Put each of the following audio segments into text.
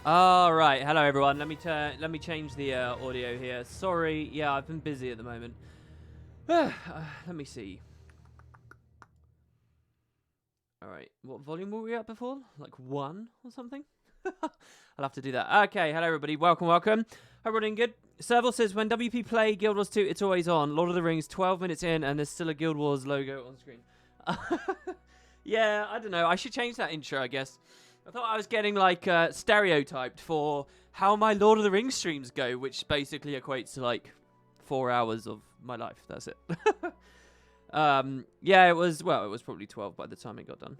All right, hello everyone. Let me change the audio here. Sorry, yeah, I've been busy at the moment. Let me see. All right, what volume were we at before? Like 1 or something? I'll have to do that. Okay, hello everybody. Welcome. Hope we're doing good. Serval says when WP play Guild Wars 2, it's always on. Lord of the Rings, 12 minutes in, and there's still a Guild Wars logo on screen. Yeah, I don't know. I should change that intro, I guess. I thought I was getting like stereotyped for how my Lord of the Rings streams go, which basically equates to like 4 hours of my life. That's it. Yeah, it was probably 12 by the time it got done.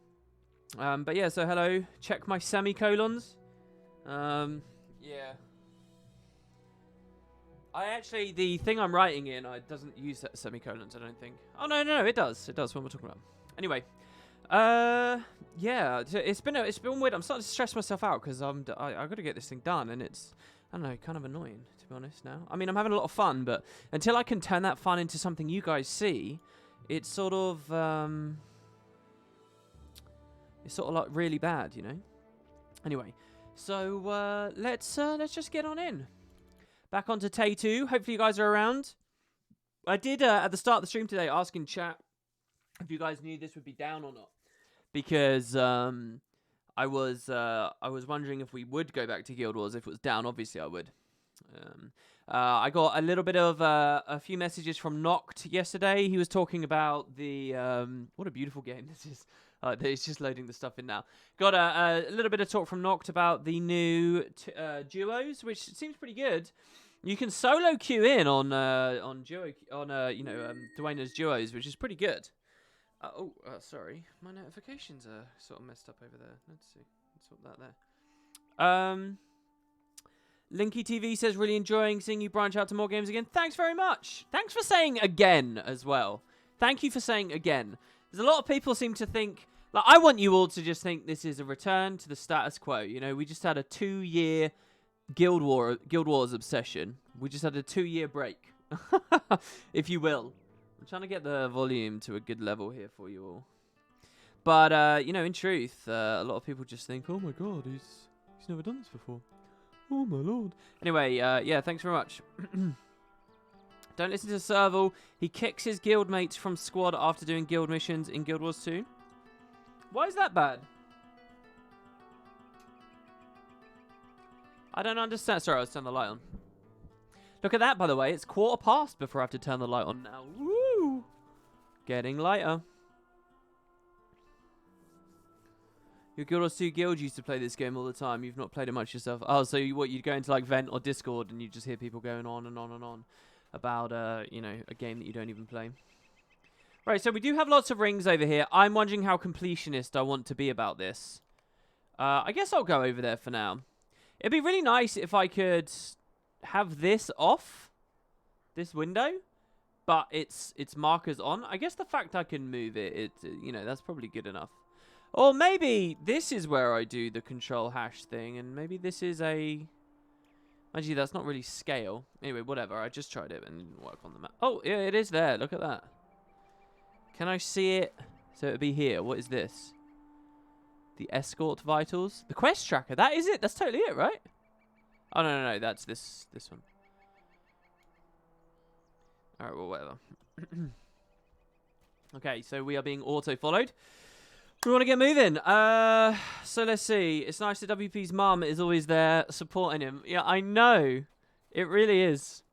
But yeah, so hello. Check my semicolons. Yeah. The thing I'm writing in, it doesn't use semicolons, I don't think. Oh, no, it does. It does, what we're talking about. Anyway. Yeah, it's been weird. I'm starting to stress myself out because I got to get this thing done, and it's, I don't know, kind of annoying, to be honest now. I mean, I'm having a lot of fun, but until I can turn that fun into something you guys see, it's sort of like really bad, you know? Anyway, so, let's just get on in. Back onto Tay 2. Hopefully you guys are around. I did, at the start of the stream today, ask in chat if you guys knew this would be down or not, because I was wondering if we would go back to Guild Wars. If it was down, obviously I would. I got a little bit of a few messages from Noct yesterday. He was talking about the what a beautiful game this is. It's just loading the stuff in now. Got a little bit of talk from Noct about the new duos, which seems pretty good. You can solo queue in on Dwayne's duos, which is pretty good. Sorry. My notifications are sort of messed up over there. Let's see. Let's sort that there. Linky TV says, really enjoying seeing you branch out to more games again. Thanks very much. Thanks for saying again as well. Thank you for saying again. There's a lot of people seem to think, like, I want you all to just think this is a return to the status quo. You know, we just had a 2-year Guild Wars obsession. We just had a 2-year break, if you will. I'm trying to get the volume to a good level here for you all. But, you know, in truth, a lot of people just think, oh my god, he's never done this before. Oh my lord. Anyway, yeah, thanks very much. Don't listen to Serval. He kicks his guild mates from squad after doing guild missions in Guild Wars 2. Why is that bad? I don't understand. Sorry, I was turning the light on. Look at that, by the way. It's 1:15 before I have to turn the light on now. Woo! Getting lighter. Your Guild Wars 2 guild used to play this game all the time. You've not played it much yourself. Oh, so you go into like Vent or Discord and you just hear people going on and on and on about, you know, a game that you don't even play. Right, so we do have lots of rings over here. I'm wondering how completionist I want to be about this. I guess I'll go over there for now. It'd be really nice if I could have this off, this window, but it's markers on. I guess the fact I can move it, you know, that's probably good enough. Or maybe this is where I do the control hash thing, and maybe this is a... Actually, that's not really scale. Anyway, whatever. I just tried it and it didn't work on the map. Oh, yeah, it is there. Look at that. Can I see it? So it'd be here. What is this? The escort vitals. The quest tracker. That is it. That's totally it, right? Oh, no. That's this one. All right, well, whatever. Okay, so we are being auto-followed. We want to get moving. So let's see. It's nice that WP's mum is always there supporting him. Yeah, I know. It really is.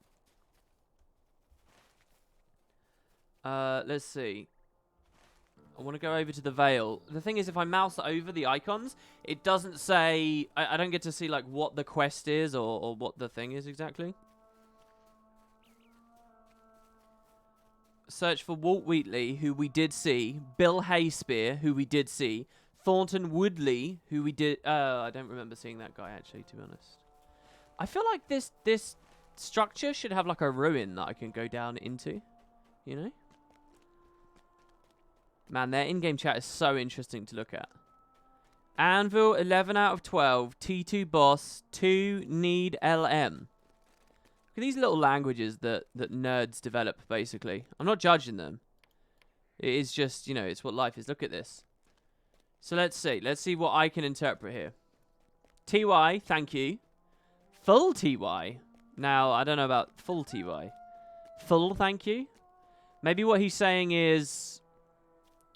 Let's see. I want to go over to the Veil. The thing is, if I mouse over the icons, it doesn't say... I don't get to see, like, what the quest is or what the thing is exactly. Search for Walt Wheatley, who we did see. Bill Hayspear, who we did see. Thornton Woodley, who we did... I don't remember seeing that guy, actually, to be honest. I feel like this structure should have, like, a ruin that I can go down into. You know? Man, their in-game chat is so interesting to look at. Anvil, 11 out of 12. T2 boss, 2 need LM. Look at these little languages that nerds develop, basically. I'm not judging them. It is just, you know, it's what life is. Look at this. So let's see. Let's see what I can interpret here. TY, thank you. Full TY. Now, I don't know about full TY. Full, thank you. Maybe what he's saying is...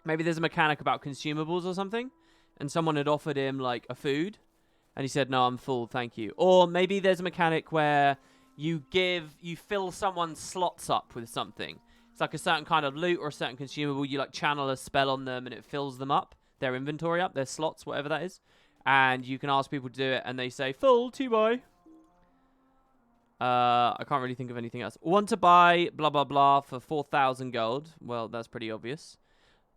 Maybe there's a mechanic about consumables or something. And someone had offered him, like, a food. And he said, no, I'm full, thank you. Or maybe there's a mechanic where you fill someone's slots up with something. It's like a certain kind of loot or a certain consumable. You, like, channel a spell on them and it fills them up. Their inventory up, their slots, whatever that is. And you can ask people to do it and they say, full, TY. I can't really think of anything else. Want to buy blah blah blah for 4,000 gold. Well, that's pretty obvious.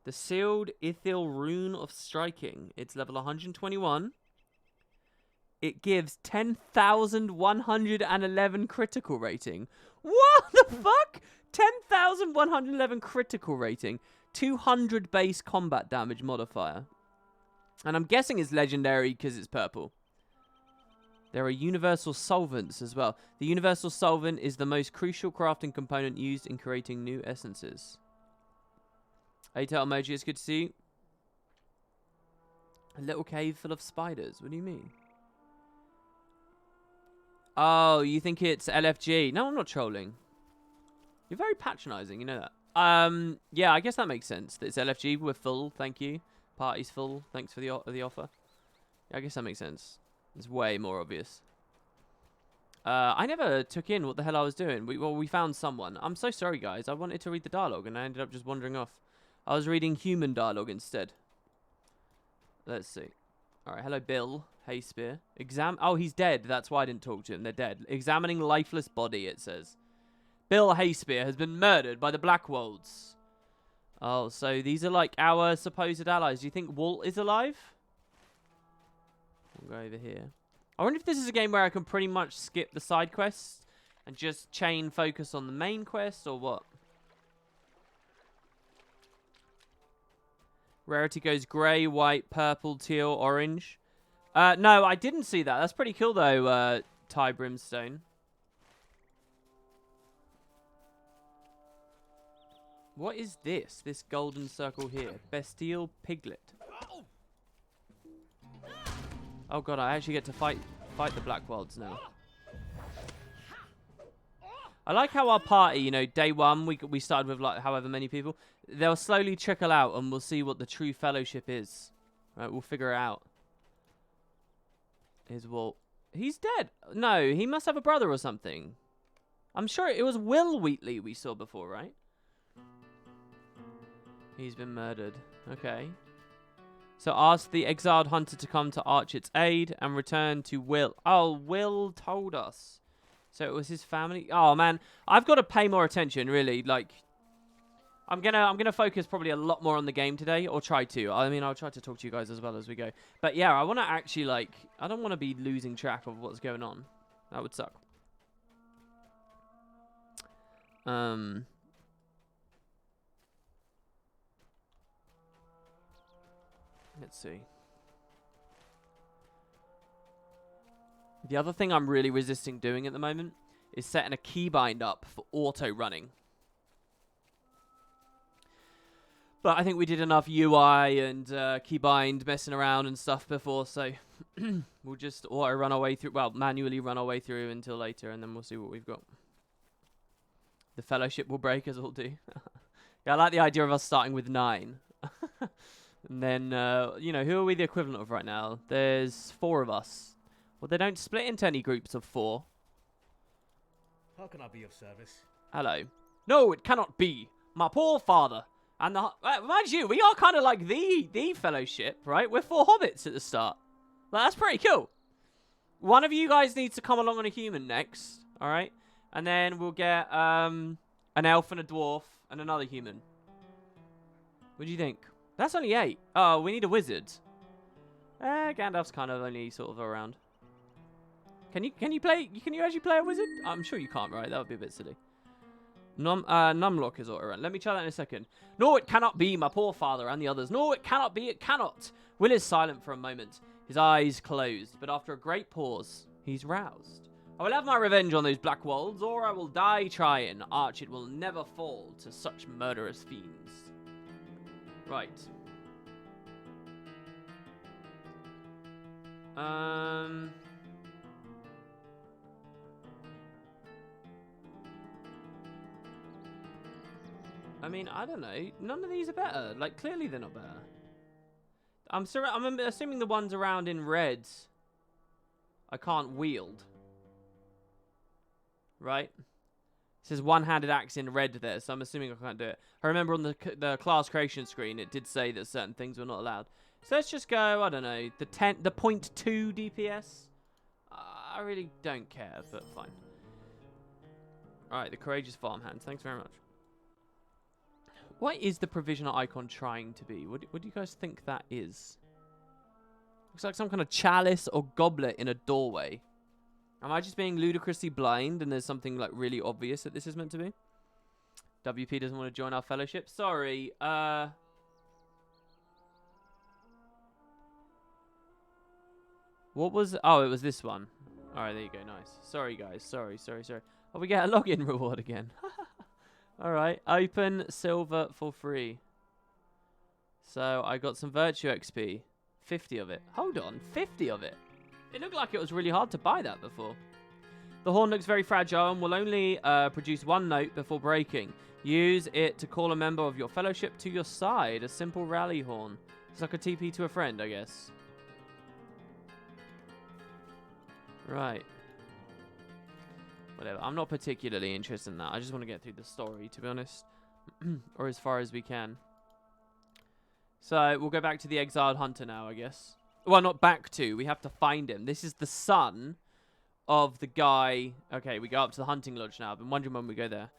The sealed Ithil rune of striking. It's level 121. It gives 10,111 critical rating. What the fuck? 10,111 critical rating. 200 base combat damage modifier. And I'm guessing it's legendary because it's purple. There are universal solvents as well. The universal solvent is the most crucial crafting component used in creating new essences. A-Tail emoji, it's good to see you. A little cave full of spiders. What do you mean? Oh, you think it's LFG? No, I'm not trolling. You're very patronizing, you know that. Yeah, I guess that makes sense. It's LFG, we're full, thank you. Party's full, thanks for the offer. Yeah, I guess that makes sense. It's way more obvious. I never took in what the hell I was doing. We found someone. I'm so sorry, guys. I wanted to read the dialogue, and I ended up just wandering off. I was reading human dialogue instead. Let's see. All right, hello, Bill. Hey, Spear. Oh, he's dead. That's why I didn't talk to him. They're dead. Examining lifeless body, it says. Bill Hayspear has been murdered by the Blackwolds. Oh, so these are like our supposed allies. Do you think Walt is alive? We'll go over here. I wonder if this is a game where I can pretty much skip the side quests and just chain focus on the main quest or what? Rarity goes grey, white, purple, teal, orange. No, I didn't see that. That's pretty cool though, Ty Brimstone. What is this? This golden circle here. Bestial Piglet. Oh god, I actually get to fight the Blackwolds now. I like how our party, you know, day one, we started with like however many people. They'll slowly trickle out and we'll see what the true fellowship is. Right, we'll figure it out. Here's Walt. He's dead. No, he must have a brother or something. I'm sure it was Will Wheatley we saw before, right? He's been murdered. Okay. So ask the exiled hunter to come to Archett's aid and return to Will. Oh, Will told us. So it was his family. Oh man, I've got to pay more attention, really. Like, I'm gonna focus probably a lot more on the game today, or try to. I mean, I'll try to talk to you guys as well as we go. But yeah, I want to actually like, I don't want to be losing track of what's going on. That would suck. Let's see. The other thing I'm really resisting doing at the moment is setting a keybind up for auto running. But I think we did enough UI and keybind messing around and stuff before, so we'll just auto run our way through, well, manually run our way through until later, and then we'll see what we've got. The fellowship will break, as all do. Yeah, I like the idea of us starting with 9. And then, you know, who are we the equivalent of right now? There's 4 of us. Well, they don't split into any groups of 4. How can I be of service? Hello. No, it cannot be. My poor father. And the... mind you, we are kind of like the fellowship, right? We're 4 hobbits at the start. Like, that's pretty cool. One of you guys needs to come along on a human next, all right? And then we'll get an elf and a dwarf and another human. What do you think? That's only 8. Oh, we need a wizard. Gandalf's kind of only sort of around. Can you actually play a wizard? I'm sure you can't, right? That would be a bit silly. Numlock is auto run. Let me try that in a second. No, it cannot be, my poor father and the others. No, it cannot be, it cannot. Will is silent for a moment, his eyes closed, but after a great pause, he's roused. I will have my revenge on those Blackwolds, or I will die trying. Archit will never fall to such murderous fiends. Right. I mean, I don't know. None of these are better. Like, clearly they're not better. I'm assuming the ones around in red I can't wield. Right? It says one-handed axe in red there, so I'm assuming I can't do it. I remember on the class creation screen, it did say that certain things were not allowed. So let's just go, I don't know, the 0.2 DPS. I really don't care, but fine. Alright, the courageous farmhands. Thanks very much. What is the provisional icon trying to be? What do you guys think that is? Looks like some kind of chalice or goblet in a doorway. Am I just being ludicrously blind and there's something like really obvious that this is meant to be? WP doesn't want to join our fellowship. Sorry. What was... Oh, it was this one. Alright, there you go. Nice. Sorry, guys. Sorry. Oh, we get a login reward again. Alright. Open silver for free. So, I got some virtue XP. 50 of it. Hold on. 50 of it. It looked like it was really hard to buy that before. The horn looks very fragile and will only produce one note before breaking. Use it to call a member of your fellowship to your side. A simple rally horn. It's like a TP to a friend, I guess. Right. Whatever. I'm not particularly interested in that. I just want to get through the story, to be honest. Or as far as we can. So, we'll go back to the exiled hunter now, I guess. Well, not back to. We have to find him. This is the son of the guy. Okay, we go up to the hunting lodge now. I've been wondering when we go there.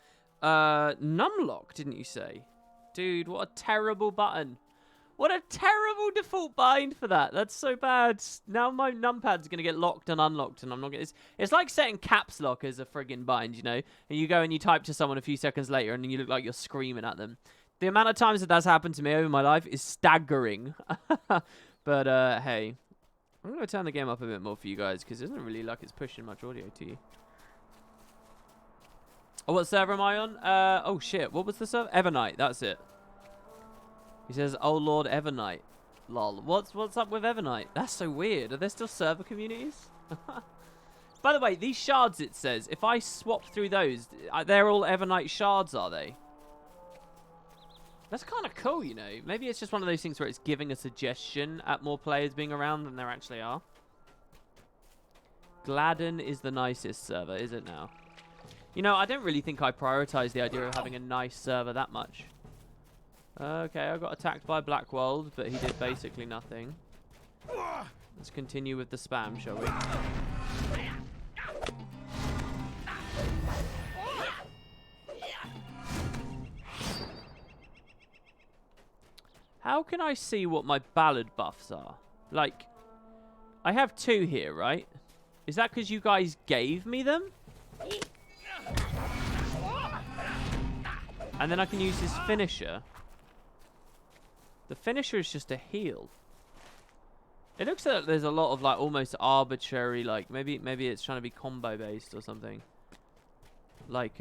Numlock, didn't you say? Dude, what a terrible button. What a terrible default bind for that. That's so bad. Now my numpad's going to get locked and unlocked, and I'm not going to... It's like setting caps lock as a friggin' bind, you know? And you go and you type to someone a few seconds later, and then you look like you're screaming at them. The amount of times that that's happened to me over my life is staggering. But, hey. I'm going to turn the game up a bit more for you guys, because it doesn't really look like it's pushing much audio to you. Oh, what server am I on? Oh, shit. What was the server? Evernight. That's it. He says, oh, Lord Evernight. Lol. What's up with Evernight? That's so weird. Are there still server communities? By the way, these shards, it says, if I swap through those, they're all Evernight shards, are they? That's kind of cool, you know. Maybe it's just one of those things where it's giving a suggestion at more players being around than there actually are. Gladden is the nicest server, is it now? You know, I don't really think I prioritize the idea of having a nice server that much. Okay, I got attacked by Blackwold, but he did basically nothing. Let's continue with the spam, shall we? How can I see what my ballad buffs are? Like, I have 2 here, right? Is that because you guys gave me them? And then I can use his finisher. The finisher is just a heal. It looks like there's a lot of like almost arbitrary, like maybe it's trying to be combo based or something. Like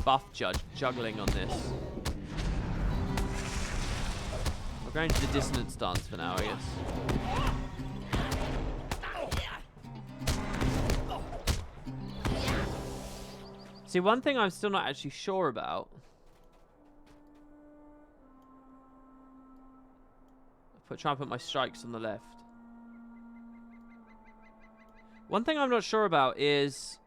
buff juggling on this. We're going to the dissonance stance for now, I guess. See, one thing I'm still not actually sure about. Try and put my strikes on the left. One thing I'm not sure about is...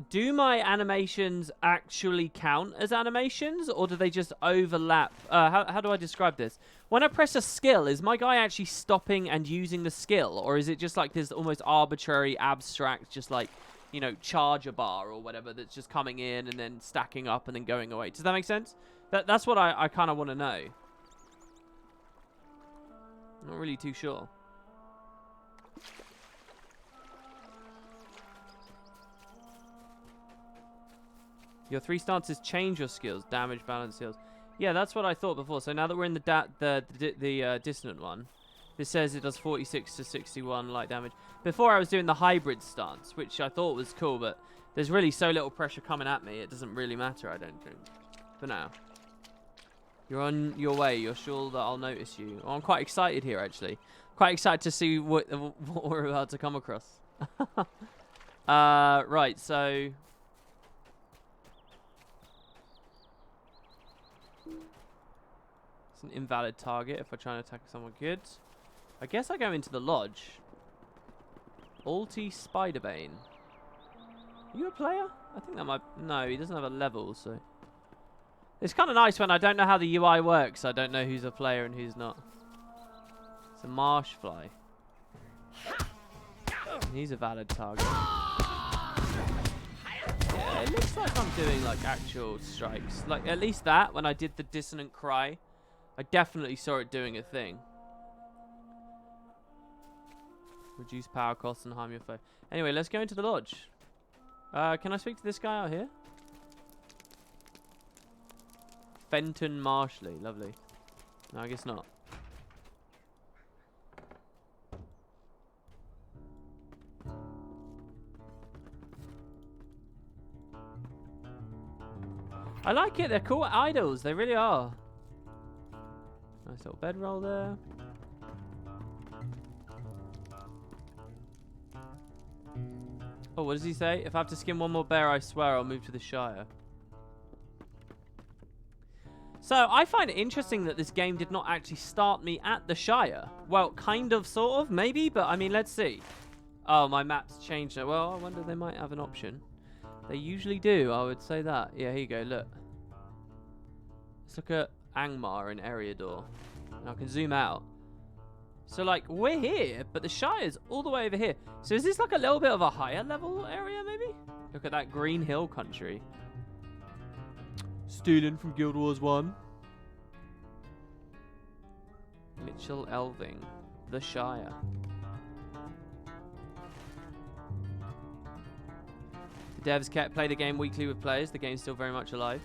do my animations actually count as animations, or do they just overlap? How do I describe this? When I press a skill, is my guy actually stopping and using the skill, or is it just like this almost arbitrary, abstract, just like, you know, charger bar or whatever that's just coming in and then stacking up and then going away? Does that make sense? That's what I kind of want to know. I'm not really too sure. Your 3 stances change your skills. Damage, balance, skills. Yeah, that's what I thought before. So now that we're in the dissonant one, this says it does 46 to 61 light damage. Before I was doing the hybrid stance, which I thought was cool, but there's really so little pressure coming at me, it doesn't really matter, I don't think. For now. You're on your way. You're sure that I'll notice you. Oh, I'm quite excited here, actually. Quite excited to see what we're about to come across. Right, so... It's an invalid target if I try and attack someone good. I guess I go into the lodge. Alti Spiderbane. Are you a player? I think that might... No, he doesn't have a level, so... It's kind of nice when I don't know how the UI works. I don't know who's a player and who's not. It's a marsh fly. He's a valid target. Yeah, it looks like I'm doing like actual strikes. Like at least that, when I did the dissonant cry, I definitely saw it doing a thing. Reduce power costs and harm your foe. Anyway, let's go into the lodge. Can I speak to this guy out here? Fenton Marshley, lovely. No, I guess not. I like it, they're cool idols, they really are. Nice little bedroll there. Oh, what does he say? If I have to skin one more bear, I swear I'll move to the Shire. So, I find it interesting that this game did not actually start me at the Shire. Well, kind of, sort of, maybe, but I mean, let's see. Oh, my map's changed now. Well, I wonder they might have an option. They usually do, I would say that. Yeah, here you go, look. Let's look at Angmar and Eriador. And I can zoom out. So, like, we're here, but the Shire's all the way over here. So is this like a little bit of a higher level area, maybe? Look at that Green Hill country. Stealing from Guild Wars 1. Mitchell Elving. The Shire. The devs play the game weekly with players. The game's still very much alive.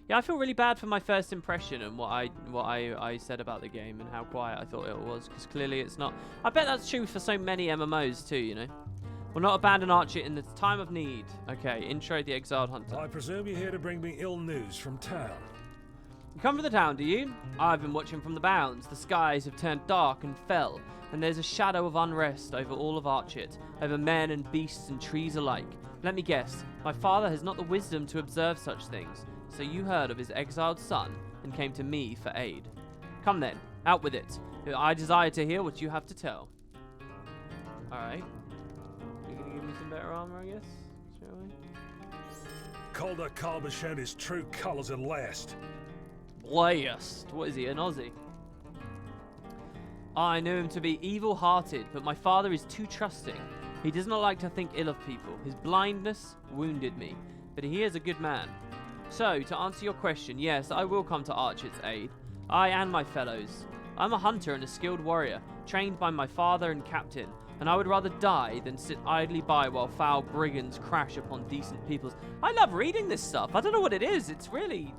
Yeah, I feel really bad for my first impression and what I said about the game and how quiet I thought it was, because clearly it's not. I bet that's true for so many MMOs too, you know. Will not abandon Archer in the time of need. Okay, intro the Exiled Hunter. I presume you're here to bring me ill news from town. You come from the town, do you? I've been watching from the bounds. The skies have turned dark and fell, and there's a shadow of unrest over all of Archit, over men and beasts and trees alike. Let me guess, my father has not the wisdom to observe such things, so you heard of his exiled son and came to me for aid. Come then, out with it. I desire to hear what you have to tell. Alright. You're gonna give me some better armor, I guess? Straight away? Calder Kalber showed his true colours at last. Blast. What is he, an Aussie? I knew him to be evil-hearted, but my father is too trusting. He does not like to think ill of people. His blindness wounded me, but he is a good man. So, to answer your question, yes, I will come to Archit's aid. I and my fellows. I'm a hunter and a skilled warrior, trained by my father and captain, and I would rather die than sit idly by while foul brigands crash upon decent peoples. I love reading this stuff. I don't know what it is. It's really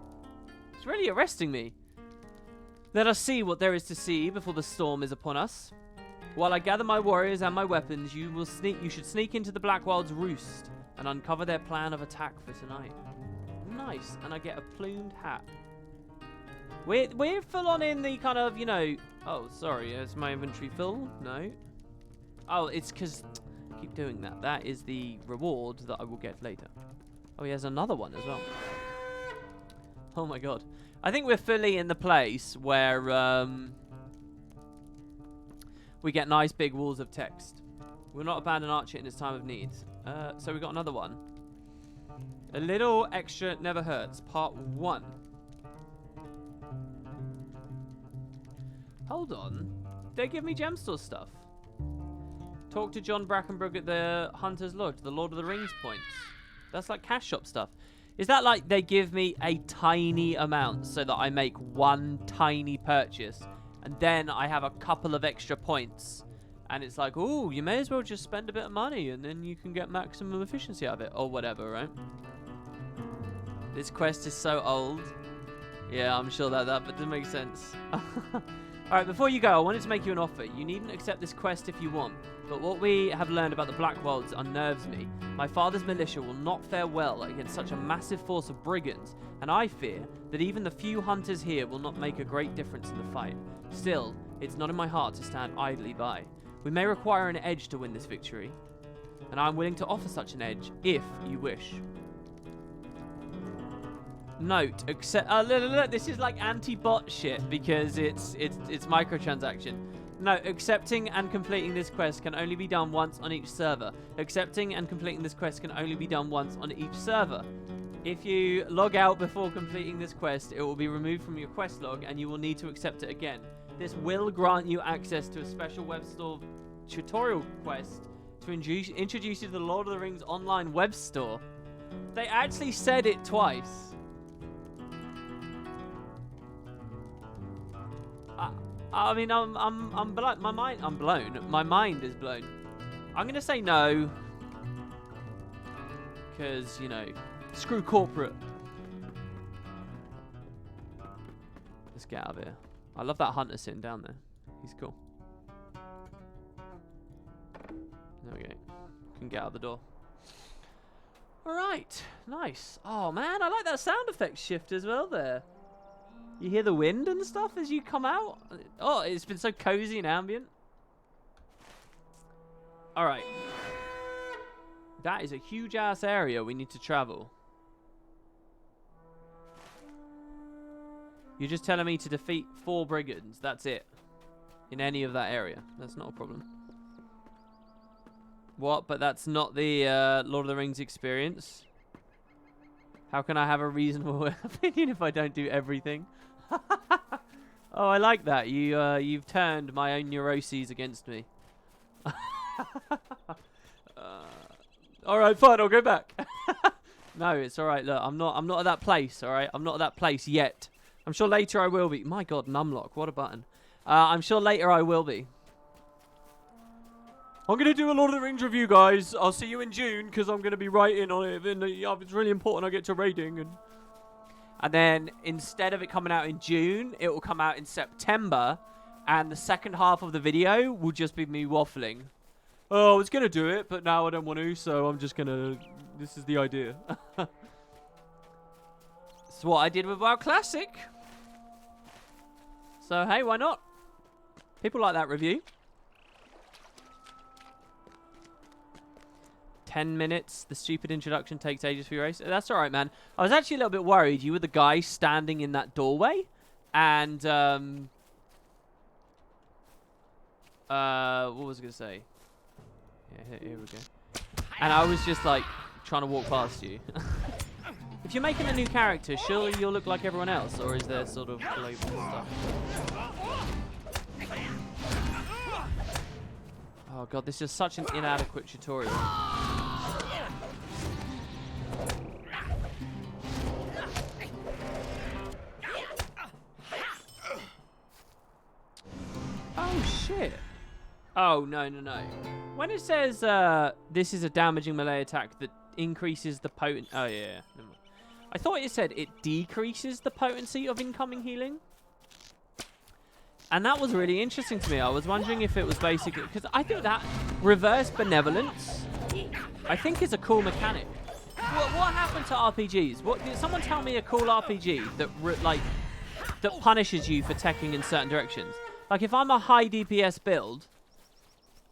arresting me. Let us see what there is to see before the storm is upon us. While I gather my warriors and my weapons, you should sneak into the Blackwild's roost and uncover their plan of attack for tonight. Nice, and I get a plumed hat. We're full on in the kind of, you know... Oh, sorry, is my inventory full? No. Oh, it's because... Keep doing that. That is the reward that I will get later. Oh, he has another one as well. Oh my god. I think we're fully in the place where we get nice big walls of text. We'll not abandon Archer in his time of need. So we got another one. A little extra never hurts. Part 1. Hold on. They give me Gemstore stuff. Talk to John Brackenbrook at the Hunter's Lodge, the Lord of the Rings points. That's like cash shop stuff. Is that like they give me a tiny amount so that I make one tiny purchase and then I have a couple of extra points and it's like, ooh, you may as well just spend a bit of money and then you can get maximum efficiency out of it or whatever, right? This quest is so old. Yeah, I'm sure that makes sense. Alright, before you go, I wanted to make you an offer. You needn't accept this quest if you want, but what we have learned about the Black Wilds unnerves me. My father's militia will not fare well against such a massive force of brigands, and I fear that even the few hunters here will not make a great difference in the fight. Still, it's not in my heart to stand idly by. We may require an edge to win this victory, and I'm willing to offer such an edge if you wish. Note, accept. Look, this is like anti-bot shit because it's microtransaction. No, accepting and completing this quest can only be done once on each server. Accepting and completing this quest can only be done once on each server. If you log out before completing this quest, it will be removed from your quest log and you will need to accept it again. This will grant you access to a special web store tutorial quest to introduce you to the Lord of the Rings online web store. They actually said it twice. I mean, I'm blown. I'm blown. My mind is blown. I'm gonna say no, because you know, screw corporate. Let's get out of here. I love that hunter sitting down there. He's cool. There we go. Can get out the door. All right, nice. Oh man, I like that sound effect shift as well there. You hear the wind and stuff as you come out? Oh, it's been so cozy and ambient. Alright. That is a huge-ass area we need to travel. You're just telling me to defeat 4 brigands. That's it. In any of that area. That's not a problem. What? But that's not the Lord of the Rings experience? How can I have a reasonable opinion if I don't do everything? Oh, I like that. You've turned my own neuroses against me. All right, fine. I'll go back. No, it's all right. Look, I'm not at that place. All right, I'm not at that place yet. I'm sure later I will be. My God, numlock. What a button. I'm sure later I will be. I'm gonna do a Lord of the Rings review, guys. I'll see you in June because I'm gonna be writing on it. And it's really important I get to raiding and then instead of it coming out in June, it will come out in September. And the second half of the video will just be me waffling. Oh, I was going to do it, but now I don't want to. So I'm just going to... This is the idea. It's what I did with WoW Classic. So, hey, why not? People like that review. 10 minutes. The stupid introduction takes ages for your race. That's all right, man. I was actually a little bit worried. You were the guy standing in that doorway. And, what was I going to say? Yeah, here we go. And I was just, like, trying to walk past you. If you're making a new character, surely you'll look like everyone else. Or is there sort of global stuff? Oh, God, this is such an inadequate tutorial. Oh, shit. Oh, no. When it says this is a damaging melee attack that increases the potent... Oh, yeah. Never mind. I thought it said it decreases the potency of incoming healing. And that was really interesting to me. I was wondering if it was basically... Because I think that reverse benevolence, I think, is a cool mechanic. What happened to RPGs? Did someone tell me a cool RPG that that punishes you for teching in certain directions? Like, if I'm a high DPS build,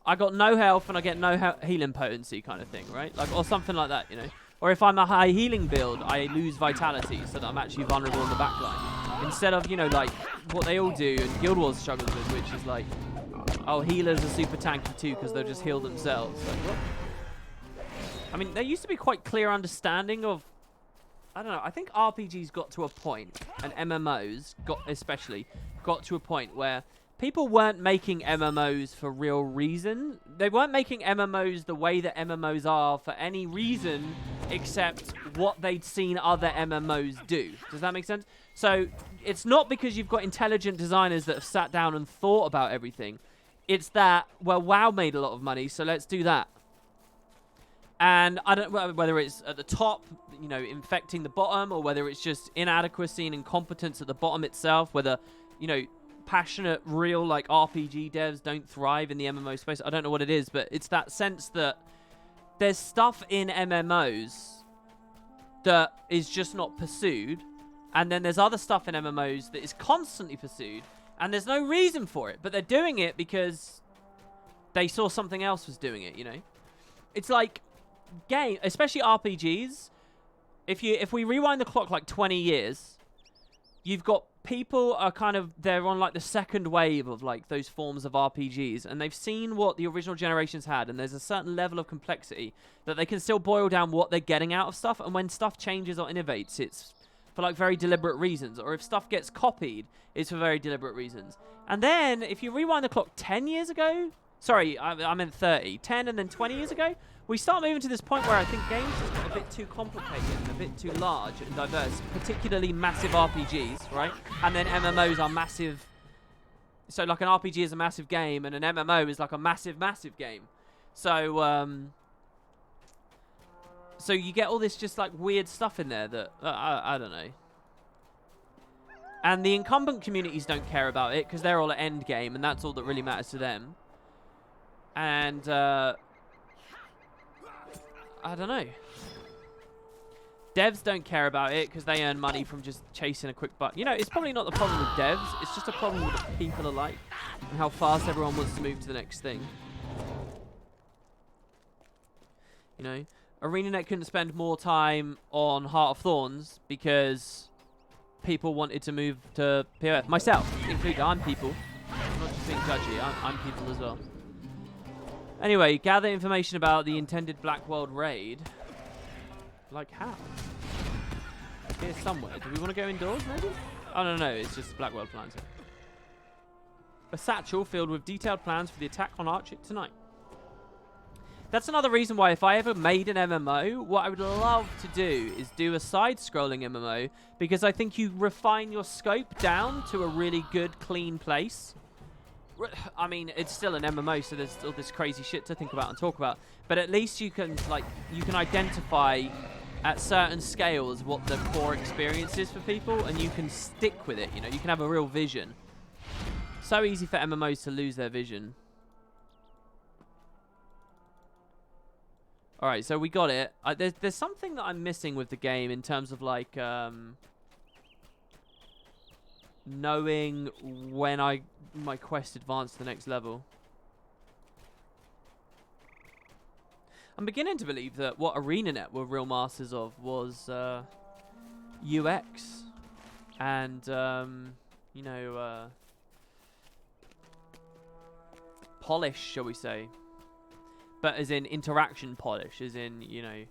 I got no health and I get no healing potency kind of thing, right? Like, or something like that, you know? Or if I'm a high healing build, I lose vitality so that I'm actually vulnerable in the backline. Instead of, you know, like, what they all do and Guild Wars struggles with, which is like, oh, healers are super tanky too because they'll just heal themselves. Like, what? I mean, there used to be quite clear understanding of, I don't know, I think RPGs got to a point, and MMOs especially got to a point where people weren't making MMOs for real reason. They weren't making MMOs the way that MMOs are for any reason except what they'd seen other MMOs do. Does that make sense? So it's not because you've got intelligent designers that have sat down and thought about everything. It's that, well, WoW made a lot of money, so let's do that. And I don't know whether it's at the top, you know, infecting the bottom, or whether it's just inadequacy and incompetence at the bottom itself, whether, you know, passionate, real, like, RPG devs don't thrive in the MMO space. I don't know what it is, but it's that sense that there's stuff in MMOs that is just not pursued, and then there's other stuff in MMOs that is constantly pursued, and there's no reason for it, but they're doing it because they saw something else was doing it, you know? It's like game, especially RPGs. If we rewind the clock like 20 years, you've got people are kind of, they're on like the second wave of like those forms of RPGs, and they've seen what the original generations had, and there's a certain level of complexity that they can still boil down what they're getting out of stuff, and when stuff changes or innovates, it's for like very deliberate reasons, or if stuff gets copied, it's for very deliberate reasons. And then if you rewind the clock 10 years ago, sorry, I meant 30, 10 and then 20 years ago, we start moving to this point where I think games just get a bit too complicated and a bit too large and diverse, particularly massive RPGs, right? And then MMOs are massive. So like an RPG is a massive game and an MMO is like a massive, massive game. So, so you get all this just like weird stuff in there that, I don't know. And the incumbent communities don't care about it because they're all at end game and that's all that really matters to them. And, I don't know. Devs don't care about it because they earn money from just chasing a quick buck. You know, it's probably not the problem with devs. It's just a problem with what people are like and how fast everyone wants to move to the next thing. You know, ArenaNet couldn't spend more time on Heart of Thorns because people wanted to move to POF. Myself included. I'm people. I'm not just being judgy. I'm people as well. Anyway, gather information about the intended Black World raid. Like how? Here somewhere. Do we want to go indoors, maybe? Oh, no, it's just Black World plans. A satchel filled with detailed plans for the attack on Archit tonight. That's another reason why if I ever made an MMO, what I would love to do is do a side-scrolling MMO, because I think you refine your scope down to a really good, clean place. I mean, it's still an MMO, so there's still this crazy shit to think about and talk about. But at least you can, like, you can identify at certain scales what the core experience is for people, and you can stick with it, you know? You can have a real vision. So easy for MMOs to lose their vision. Alright, so we got it. There's something that I'm missing with the game in terms of, like, knowing when my quest advanced to the next level. I'm beginning to believe that what ArenaNet were real masters of was UX and you know, polish, shall we say, but as in interaction polish, as in, you know,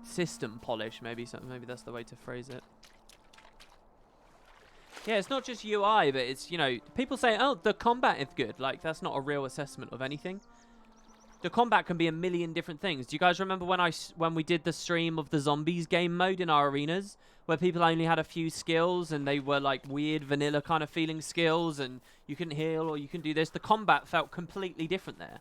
system polish, maybe that's the way to phrase it. Yeah, it's not just UI, but it's, you know, people say, oh, the combat is good. Like, that's not a real assessment of anything. The combat can be a million different things. Do you guys remember when we did the stream of the zombies game mode in our arenas, where people only had a few skills and they were like weird vanilla kind of feeling skills, and you can heal or you can do this? The combat felt completely different there.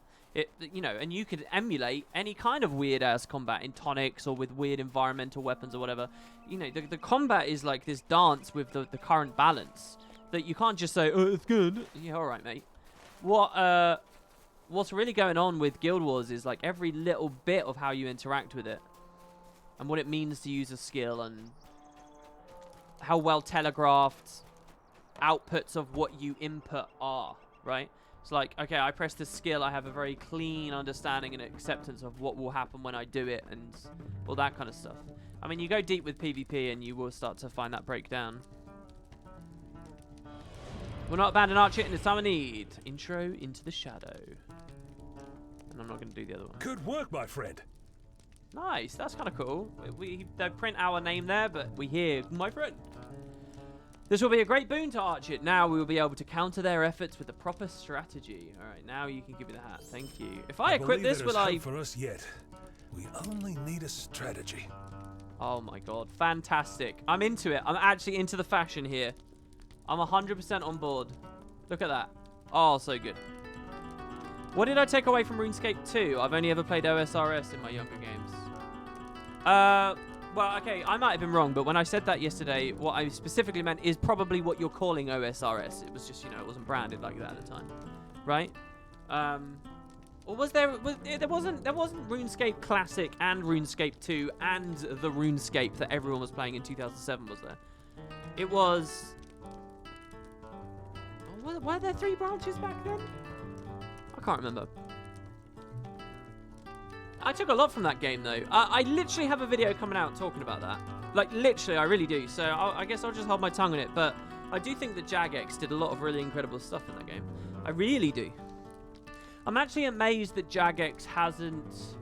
You know, and you could emulate any kind of weird-ass combat in tonics or with weird environmental weapons or whatever. You know, the combat is like this dance with the current balance that you can't just say, oh, it's good. Yeah, all right, mate. What's really going on with Guild Wars is like every little bit of how you interact with it and what it means to use a skill and how well telegraphed outputs of what you input are, right? It's like, okay, I press this skill, I have a very clean understanding and acceptance of what will happen when I do it and all that kind of stuff. I mean, you go deep with PvP and you will start to find that breakdown. We'll not abandon Archit in the time of need. Intro into the shadow. And I'm not going to do the other one. Good work, my friend. Nice, that's kind of cool. They print our name there, but we hear, my friend. This will be a great boon to Archit. Now we will be able to counter their efforts with a proper strategy. All right, now you can give me the hat. Thank you. If I equip this, will I... for us yet. We only need a strategy. Oh my god, fantastic. I'm into it. I'm actually into the fashion here. I'm 100% on board. Look at that. Oh, so good. What did I take away from RuneScape 2? I've only ever played OSRS in my younger games. Well, okay, I might have been wrong, but when I said that yesterday, what I specifically meant is probably what you're calling OSRS. It was just, you know, it wasn't branded like that at the time, right? Or was there? There wasn't RuneScape Classic and RuneScape 2 and the RuneScape that everyone was playing in 2007, was there? It was. Were there 3 branches back then? I can't remember. I took a lot from that game, though. I literally have a video coming out talking about that. Like, literally, I really do. So I guess I'll just hold my tongue on it. But I do think that Jagex did a lot of really incredible stuff in that game. I really do. I'm actually amazed that Jagex hasn't...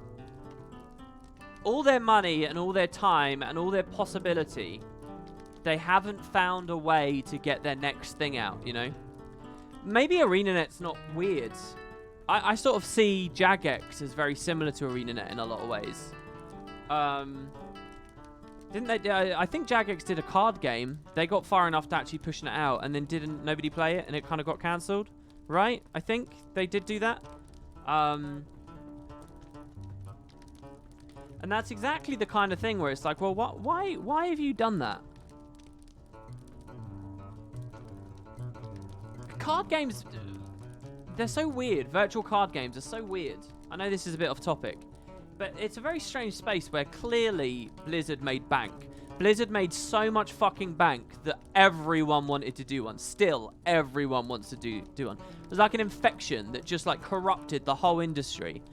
all their money and all their time and all their possibility, they haven't found a way to get their next thing out, you know? Maybe ArenaNet's not weird. I sort of see Jagex as very similar to ArenaNet in a lot of ways. Didn't they? I think Jagex did a card game. They got far enough to actually pushing it out, and then didn't nobody play it, and it kind of got cancelled, right? I think they did do that. And that's exactly the kind of thing where it's like, well, why have you done that? Card games, they're so weird. Virtual card games are so weird. I know this is a bit off topic, but it's a very strange space where clearly Blizzard made bank. Blizzard made so much fucking bank that everyone wanted to do one. Still, everyone wants to do one. It was like an infection that just like corrupted the whole industry.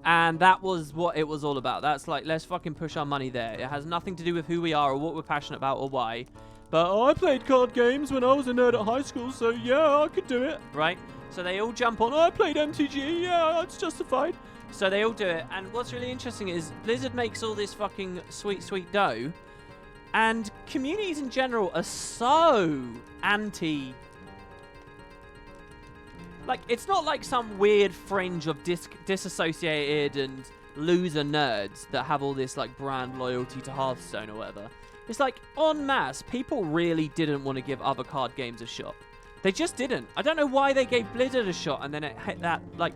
And that was what it was all about. That's like, let's fucking push our money there. It has nothing to do with who we are or what we're passionate about or why. But I played card games when I was a nerd at high school, so yeah, I could do it, right? So they all jump on, I played MTG, yeah, it's justified. So they all do it. And what's really interesting is Blizzard makes all this fucking sweet, sweet dough. And communities in general are so anti... like, it's not like some weird fringe of disassociated and loser nerds that have all this, like, brand loyalty to Hearthstone or whatever. It's like, en masse, people really didn't want to give other card games a shot. They just didn't. I don't know why they gave Blizzard a shot and then it hit that, like,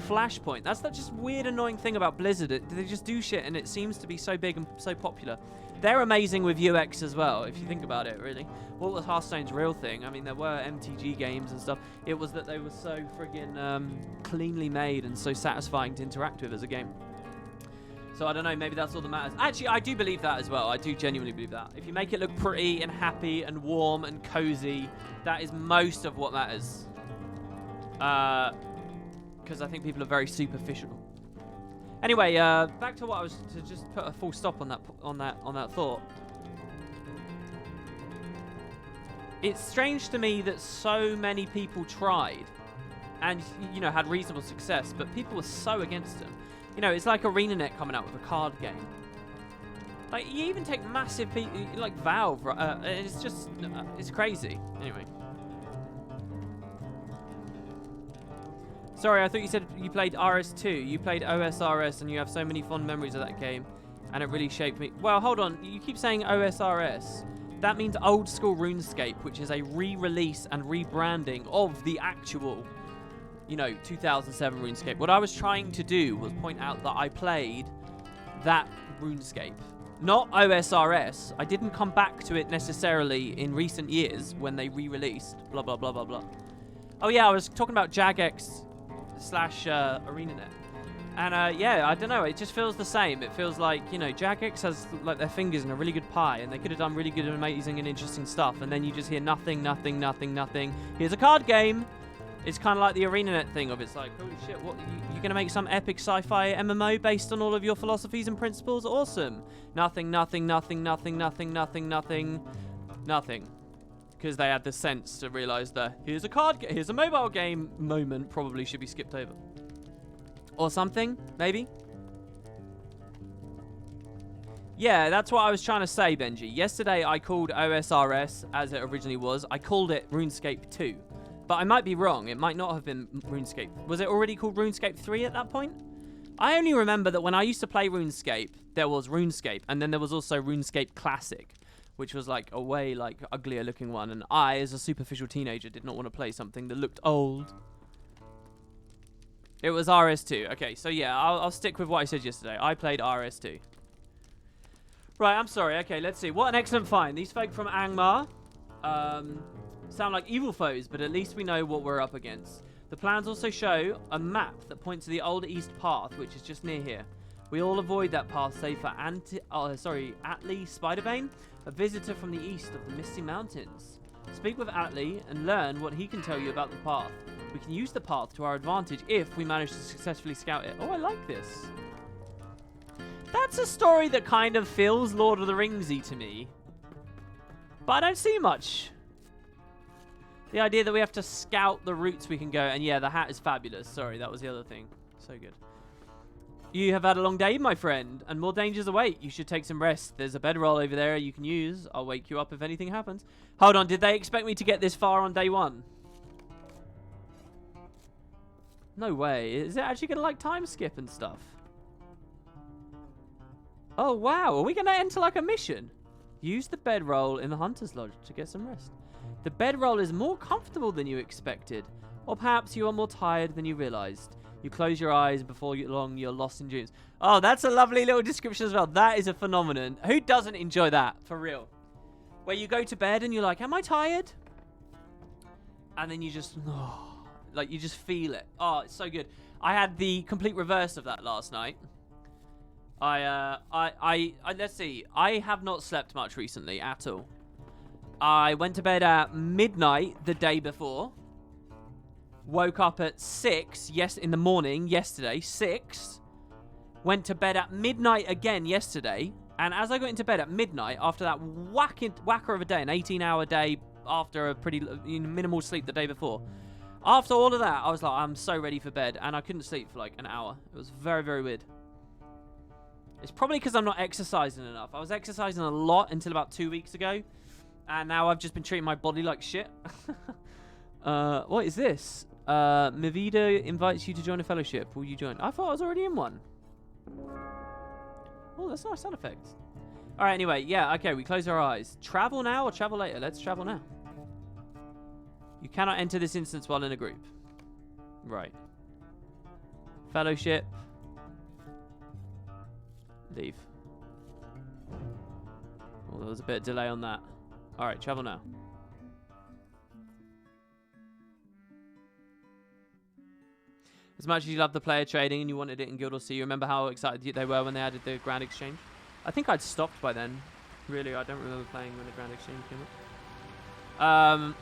flashpoint. That's that just weird, annoying thing about Blizzard. They just do shit and it seems to be so big and so popular. They're amazing with UX as well, if you think about it, really. What was Hearthstone's real thing? I mean, there were MTG games and stuff. It was that they were so friggin' cleanly made and so satisfying to interact with as a game. So I don't know, maybe that's all that matters. Actually, I do believe that as well. I do genuinely believe that. If you make it look pretty and happy and warm and cozy, that is most of what matters. Because I think people are very superficial. Anyway, back to what I was to just put a full stop on that thought. It's strange to me that so many people tried and, you know, had reasonable success, but people were so against them. You know, it's like ArenaNet coming out with a card game. Like, you even take massive people, like Valve, it's just, it's crazy. Anyway. Sorry, I thought you said you played RS2. You played OSRS and you have so many fond memories of that game. And it really shaped me. Well, hold on. You keep saying OSRS. That means Old School RuneScape, which is a re-release and rebranding of the actual... you know, 2007 RuneScape. What I was trying to do was point out that I played that RuneScape, not OSRS. I didn't come back to it necessarily in recent years when they re-released, blah, blah, blah, blah, blah. Oh yeah, I was talking about Jagex / ArenaNet. And yeah, I don't know, it just feels the same. It feels like, you know, Jagex has like their fingers in a really good pie and they could have done really good and amazing and interesting stuff. And then you just hear nothing, nothing, nothing, nothing. Here's a card game. It's kind of like the ArenaNet thing of it's like, holy shit, what, you're going to make some epic sci-fi MMO based on all of your philosophies and principles? Awesome. Nothing, nothing, nothing, nothing, nothing, nothing, nothing, nothing. Because they had the sense to realise that here's a mobile game moment probably should be skipped over. Or something, maybe? Yeah, that's what I was trying to say, Benji. Yesterday I called OSRS, as it originally was, I called it RuneScape 2. But I might be wrong. It might not have been RuneScape. Was it already called RuneScape 3 at that point? I only remember that when I used to play RuneScape, there was RuneScape, and then there was also RuneScape Classic, which was like a way like uglier looking one. And I, as a superficial teenager, did not want to play something that looked old. It was RS2. Okay, so yeah, I'll stick with what I said yesterday. I played RS2. Right, I'm sorry. Okay, let's see. What an excellent find. These folk from Angmar sound like evil foes, but at least we know what we're up against. The plans also show a map that points to the Old East Path, which is just near here. We all avoid that path save for Atli Spiderbane, a visitor from the east of the Misty Mountains. Speak with Atli and learn what he can tell you about the path. We can use the path to our advantage if we manage to successfully scout it. Oh, I like this. That's a story that kind of feels Lord of the Ringsy to me. But I don't see much. The idea that we have to scout the routes we can go. And yeah, the hat is fabulous. Sorry, that was the other thing. So good. You have had a long day, my friend, and more dangers await. You should take some rest. There's a bedroll over there you can use. I'll wake you up if anything happens. Hold on, did they expect me to get this far on day one? No way. Is it actually going to, like, time skip and stuff? Oh, wow. Are we going to enter, like, a mission? Use the bedroll in the Hunter's Lodge to get some rest. The bedroll is more comfortable than you expected. Or perhaps you are more tired than you realized. You close your eyes before long you're lost in dreams. Oh, that's a lovely little description as well. That is a phenomenon. Who doesn't enjoy that? For real. Where you go to bed and you're like, am I tired? And then you just, like, you just feel it. Oh, it's so good. I had the complete reverse of that last night. Let's see. I have not slept much recently at all. I went to bed at midnight the day before. Woke up at 6, in the morning, yesterday, 6. Went to bed at midnight again yesterday. And as I got into bed at midnight, after that whacker of a day, an 18-hour day after a pretty minimal sleep the day before. After all of that, I was like, I'm so ready for bed. And I couldn't sleep for like an hour. It was very, very weird. It's probably because I'm not exercising enough. I was exercising a lot until about 2 weeks ago. And now I've just been treating my body like shit. What is this? Mavida invites you to join a fellowship. Will you join? I thought I was already in one. Oh, that's a nice sound effect. Alright, anyway. Yeah, okay. We close our eyes. Travel now or travel later? Let's travel now. You cannot enter this instance while in a group. Right. Fellowship. Leave. Oh, there was a bit of delay on that. Alright, travel now. As much as you love the player trading and you wanted it in Guild or Sea, you remember how excited they were when they added the Grand Exchange? I think I'd stopped by then. Really, I don't remember playing when the Grand Exchange came up.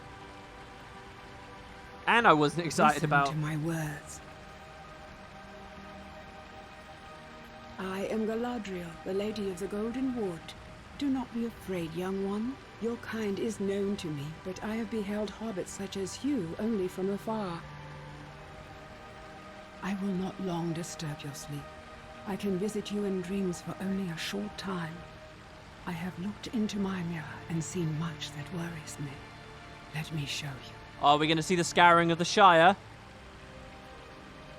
And I wasn't excited about... Listen to my words. I am Galadriel, the Lady of the Golden Wood. Do not be afraid, young one. Your kind is known to me, but I have beheld hobbits such as you only from afar. I will not long disturb your sleep. I can visit you in dreams for only a short time. I have looked into my mirror and seen much that worries me. Let me show you. Are we going to see the scouring of the Shire?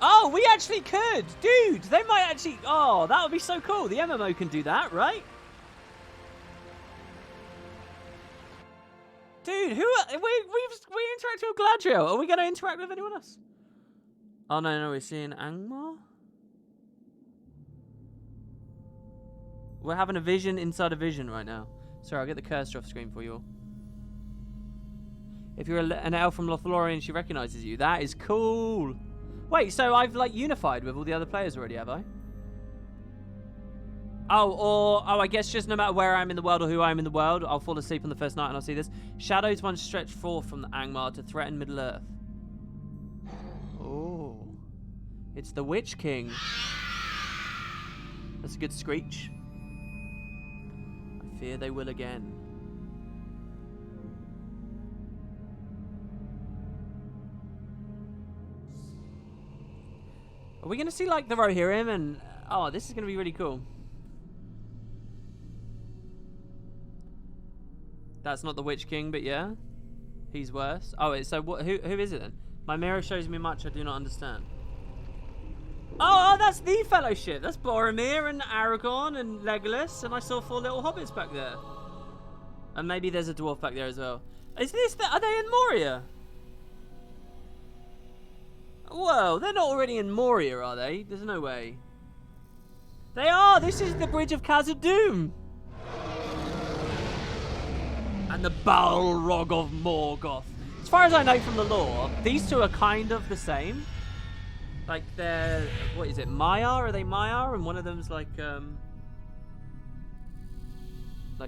Oh, we actually could! Dude, they might actually... Oh, that would be so cool. The MMO can do that, right? Dude, we interacted with Galadriel. Are we going to interact with anyone else? Oh, no, we're seeing Angmar? We're having a vision inside a vision right now. Sorry, I'll get the cursor off screen for you all. If you're an elf from Lothlorien, she recognizes you. That is cool. Wait, so I've, like, unified with all the other players already, have I? Oh, I guess just no matter where I am in the world or who I am in the world, I'll fall asleep on the first night and I'll see this. Shadows once stretched forth from the Angmar to threaten Middle-earth. Oh. It's the Witch King. That's a good screech. I fear they will again. Are we going to see, like, the Rohirrim and... Oh, this is going to be really cool. That's not the Witch King, but yeah. He's worse. Oh, so what? Who is it then? My mirror shows me much I do not understand. Oh, that's the Fellowship. That's Boromir and Aragorn and Legolas, and I saw 4 little hobbits back there. And maybe there's a dwarf back there as well. Is this... Are they in Moria? Whoa, they're not already in Moria, are they? There's no way. They are! This is the Bridge of Khazad-dûm! and the Balrog of Morgoth. As far as I know from the lore, these two are kind of the same. Like they're, what is it, Maiar? Are they Maiar? And one of them's like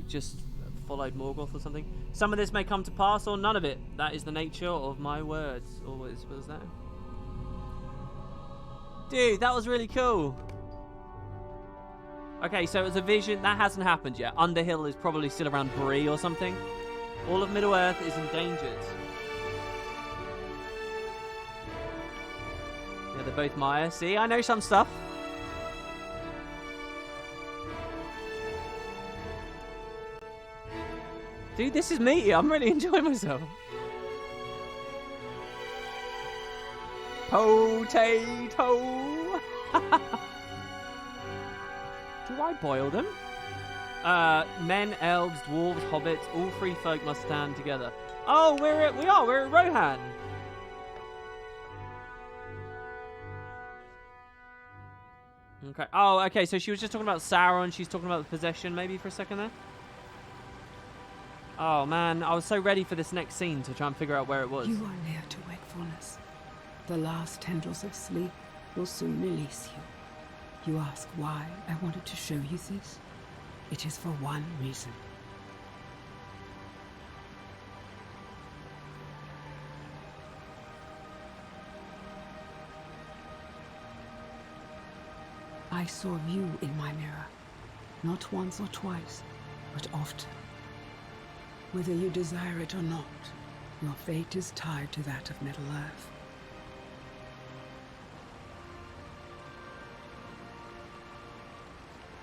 just followed Morgoth or something. Some of this may come to pass or none of it. That is the nature of my words. Or what was that? Dude, that was really cool. Okay, so it was a vision. That hasn't happened yet. Underhill is probably still around Bree or something. All of Middle-earth is endangered. Yeah, they're both Maya. See, I know some stuff. Dude, this is me. I'm really enjoying myself. Potato. Do I boil them? Men, elves, dwarves, hobbits, all three folk must stand together. Oh, we're at Rohan. Okay. Oh, okay. So she was just talking about Sauron. She's talking about the possession, maybe for a second there. Oh man, I was so ready for this next scene to try and figure out where it was. You are near to wakefulness. The last tendrils of sleep will soon release you. You ask why I wanted to show you this? It is for one reason. I saw you in my mirror. Not once or twice, but often. Whether you desire it or not, your fate is tied to that of Middle-earth.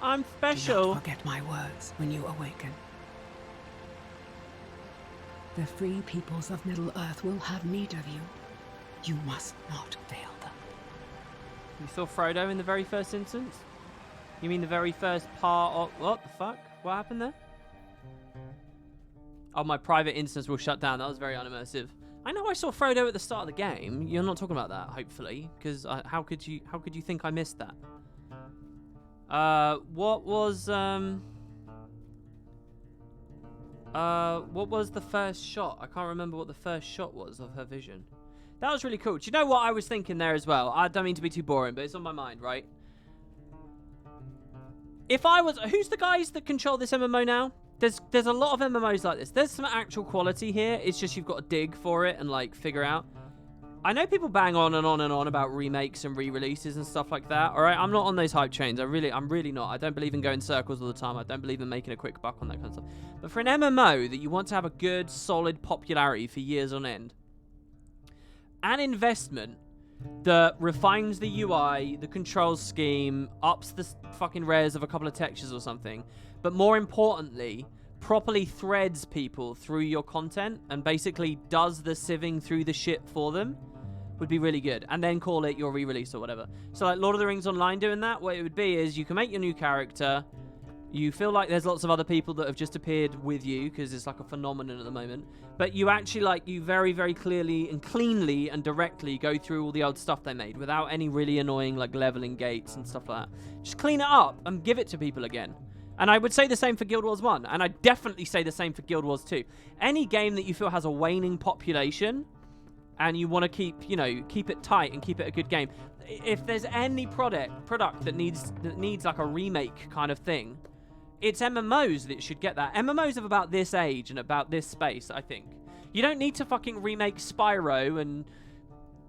I'm special. Do not forget my words when you awaken. The free peoples of Middle-earth will have need of you. You must not fail them. You saw Frodo in the very first instance? You mean the very first part of... What the fuck? What happened there? Oh, my private instance will shut down. That was very unimmersive. I know I saw Frodo at the start of the game. You're not talking about that, hopefully. Because how could you think I missed that? What was the first shot? I can't remember what the first shot was of her vision. That was really cool. Do you know what I was thinking there as well? I don't mean to be too boring, but it's on my mind, right? If I was... Who's the guys that control this MMO now? There's a lot of MMOs like this. There's some actual quality here. It's just you've got to dig for it and, like, figure out. I know people bang on and on and on about remakes and re-releases and stuff like that. All right, I'm not on those hype trains. I'm really not. I don't believe in going circles all the time. I don't believe in making a quick buck on that kind of stuff. But for an MMO that you want to have a good, solid popularity for years on end, an investment that refines the UI, the control scheme, ups the fucking rares of a couple of textures or something, but more importantly, properly threads people through your content and basically does the sieving through the shit for them, would be really good. And then call it your re-release or whatever. So like Lord of the Rings Online doing that, what it would be is you can make your new character, you feel like there's lots of other people that have just appeared with you because it's like a phenomenon at the moment, but you actually you very, very clearly and cleanly and directly go through all the old stuff they made without any really annoying like leveling gates and stuff like that. Just clean it up and give it to people again. And I would say the same for Guild Wars 1, and I definitely say the same for Guild Wars 2. Any game that you feel has a waning population and you want to keep it tight and keep it a good game, if there's any product that needs like a remake kind of thing, it's MMOs that should get that. MMOs of about this age and about this space, I think. You don't need to fucking remake Spyro and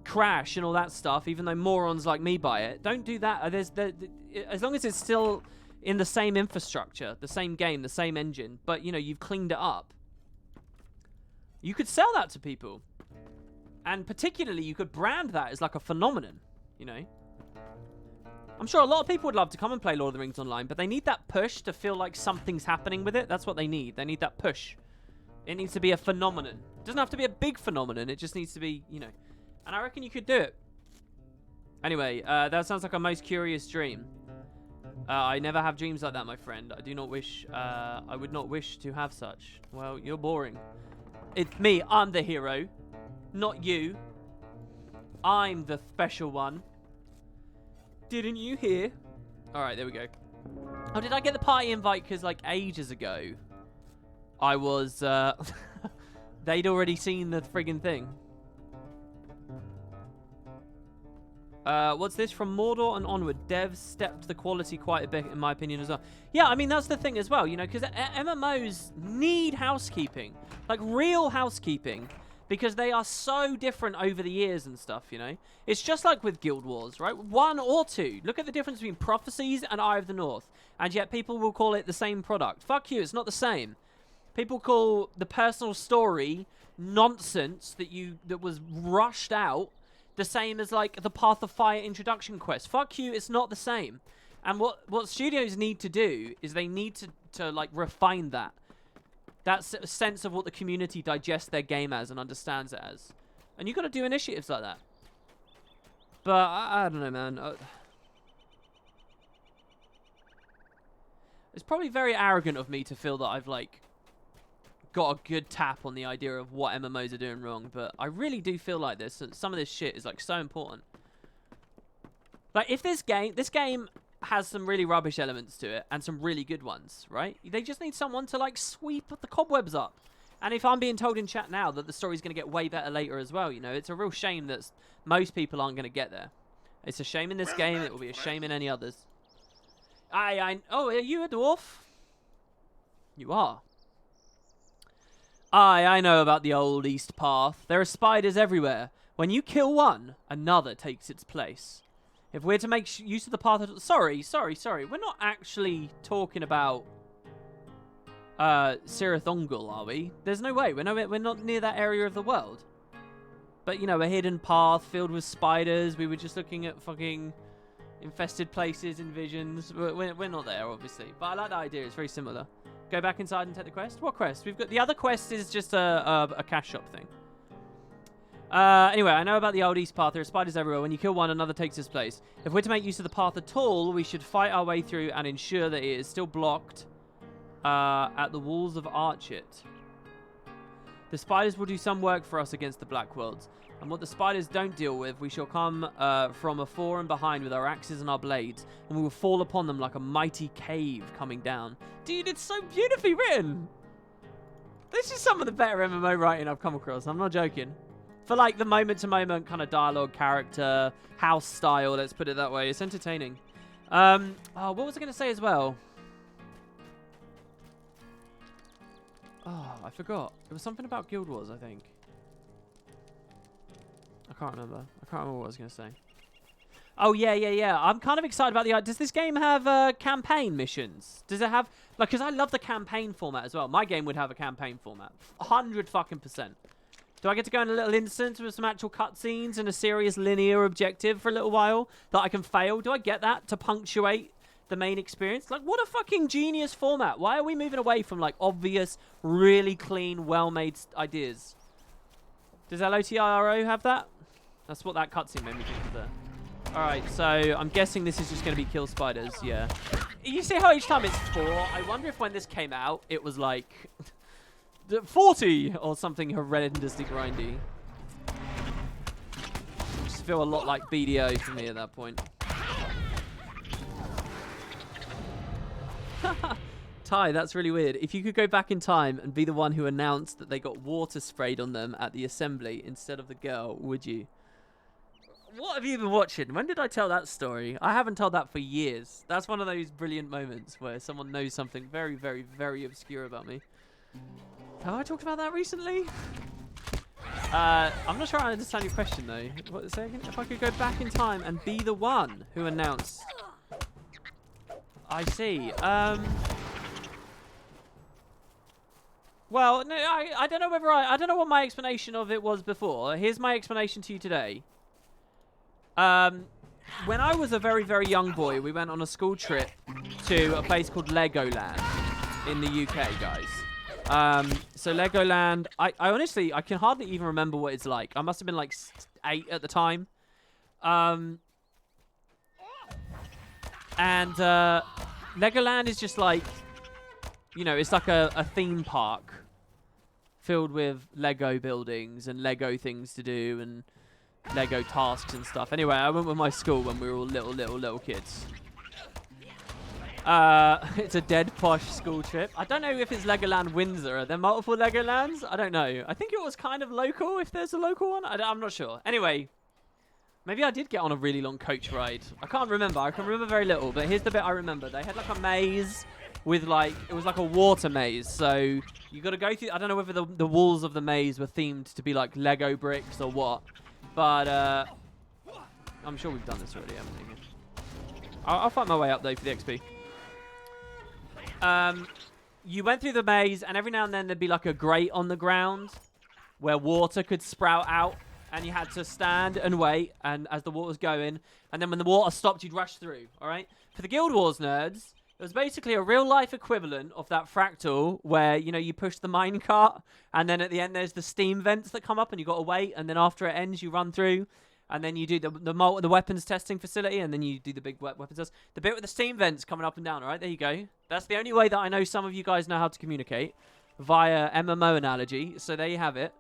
Crash and all that stuff, even though morons like me buy it. Don't do that. As long as it's still in the same infrastructure, the same game, the same engine, but, you've cleaned it up. You could sell that to people. And particularly, you could brand that as like a phenomenon, I'm sure a lot of people would love to come and play Lord of the Rings Online, but they need that push to feel like something's happening with it. That's what they need. They need that push. It needs to be a phenomenon. It doesn't have to be a big phenomenon. It just needs to be, And I reckon you could do it. Anyway, that sounds like a most curious dream. I never have dreams like that, my friend. I do not wish... I would not wish to have such. Well, you're boring. It's me. I'm the hero. Not you. I'm the special one. Didn't you hear? Alright, there we go. Oh, did I get the party invite because, like, ages ago? I was, they'd already seen the friggin' thing. What's this? From Mordor and onward, devs stepped the quality quite a bit, in my opinion, as well. Yeah, I mean, that's the thing as well, you know, because MMOs need housekeeping. Like, real housekeeping. Because they are so different over the years and stuff, you know? It's just like with Guild Wars, right? 1 or 2. Look at the difference between Prophecies and Eye of the North. And yet people will call it the same product. Fuck you, it's not the same. People call the personal story nonsense that was rushed out the same as, like, the Path of Fire introduction quest. Fuck you, it's not the same. And what studios need to do is they need to like, refine that. That sense of what the community digests their game as and understands it as. And you've got to do initiatives like that. But, I don't know, man. It's probably very arrogant of me to feel that I've, like, got a good tap on the idea of what MMOs are doing wrong. But I really do feel like this. Some of this shit is, like, so important. Like, if this game has some really rubbish elements to it and some really good ones, right? They just need someone to, like, sweep the cobwebs up. And if I'm being told in chat now that the story's going to get way better later as well, you know, it's a real shame that most people aren't going to get there. It's a shame in this game. It will be a shame in any others. Oh, are you a dwarf? You are. I know about the old East Path. There are spiders everywhere. When you kill one, another takes its place. If we're to make use of the path... Sorry. We're not actually talking about Cirith Ungol, are we? There's no way. We're not near that area of the world. But, you know, a hidden path filled with spiders. We were just looking at fucking infested places and visions. We're not there, obviously. But I like the idea. It's very similar. Go back inside and take the quest. What quest? We've got... The other quest is just a cash shop thing. Anyway, I know about the old East Path. There are spiders everywhere. When you kill one, another takes its place. If we're to make use of the path at all, we should fight our way through and ensure that it is still blocked at the walls of Archit. The spiders will do some work for us against the Black Worlds. And what the spiders don't deal with, we shall come from afore and behind with our axes and our blades, and we will fall upon them like a mighty cave coming down. Dude, it's so beautifully written! This is some of the better MMO writing I've come across. I'm not joking. For, like, the moment-to-moment kind of dialogue, character, house style, let's put it that way. It's entertaining. Oh, what was I going to say as well? Oh, I forgot. It was something about Guild Wars, I think. I can't remember. What I was going to say. Oh, yeah. I'm kind of excited about the... Does this game have campaign missions? Does it have... Like, because I love the campaign format as well. My game would have a campaign format. 100%. Do I get to go in a little instance with some actual cutscenes and a serious linear objective for a little while that I can fail? Do I get that to punctuate the main experience? Like, what a fucking genius format. Why are we moving away from, like, obvious, really clean, well-made ideas? Does LOTRO have that? That's what that cutscene made me think of there. Alright, so I'm guessing this is just going to be kill spiders, yeah. You see how each time it's 4? I wonder if when this came out, it was like... 40 or something horrendously grindy. Just feel a lot like BDO for me at that point. Ty, that's really weird. If you could go back in time and be the one who announced that they got water sprayed on them at the assembly instead of the girl, would you? What have you been watching? When did I tell that story? I haven't told that for years. That's one of those brilliant moments where someone knows something very, very, very obscure about me. Have I talked about that recently? I'm not sure I understand your question, though. What, say again? If I could go back in time and be the one who announced... I see. Well, no, I don't know whether I don't know what my explanation of it was before. Here's my explanation to you today. When I was a very, very young boy, we went on a school trip to a place called Legoland in the UK, guys. So Legoland, I honestly, I can hardly even remember what it's like. I must have been like 8 at the time. Legoland is just like, you know, it's like a theme park filled with Lego buildings and Lego things to do and Lego tasks and stuff. Anyway, I went with my school when we were all little kids. It's a dead posh school trip. I don't know if it's Legoland Windsor. Are there multiple Legolands? I don't know. I think it was kind of local, if there's a local one. I'm not sure. Anyway, maybe I did get on a really long coach ride. I can't remember. I can remember very little, but here's the bit I remember. They had like a maze with like, it was like a water maze. So you got to go through, I don't know whether the walls of the maze were themed to be like Lego bricks or what, but I'm sure we've done this already, haven't we? I'll find my way up though for the XP. You went through the maze, and every now and then there'd be like a grate on the ground where water could sprout out, and you had to stand and wait, and as the water was going, and then when the water stopped, you'd rush through. All right. For the Guild Wars nerds, it was basically a real life equivalent of that fractal where you push the minecart, and then at the end there's the steam vents that come up, and you got to wait, and then after it ends, you run through. And then you do the weapons testing facility, and then you do the big weapons test. The bit with the steam vents coming up and down, all right? There you go. That's the only way that I know some of you guys know how to communicate, via MMO analogy. So there you have it.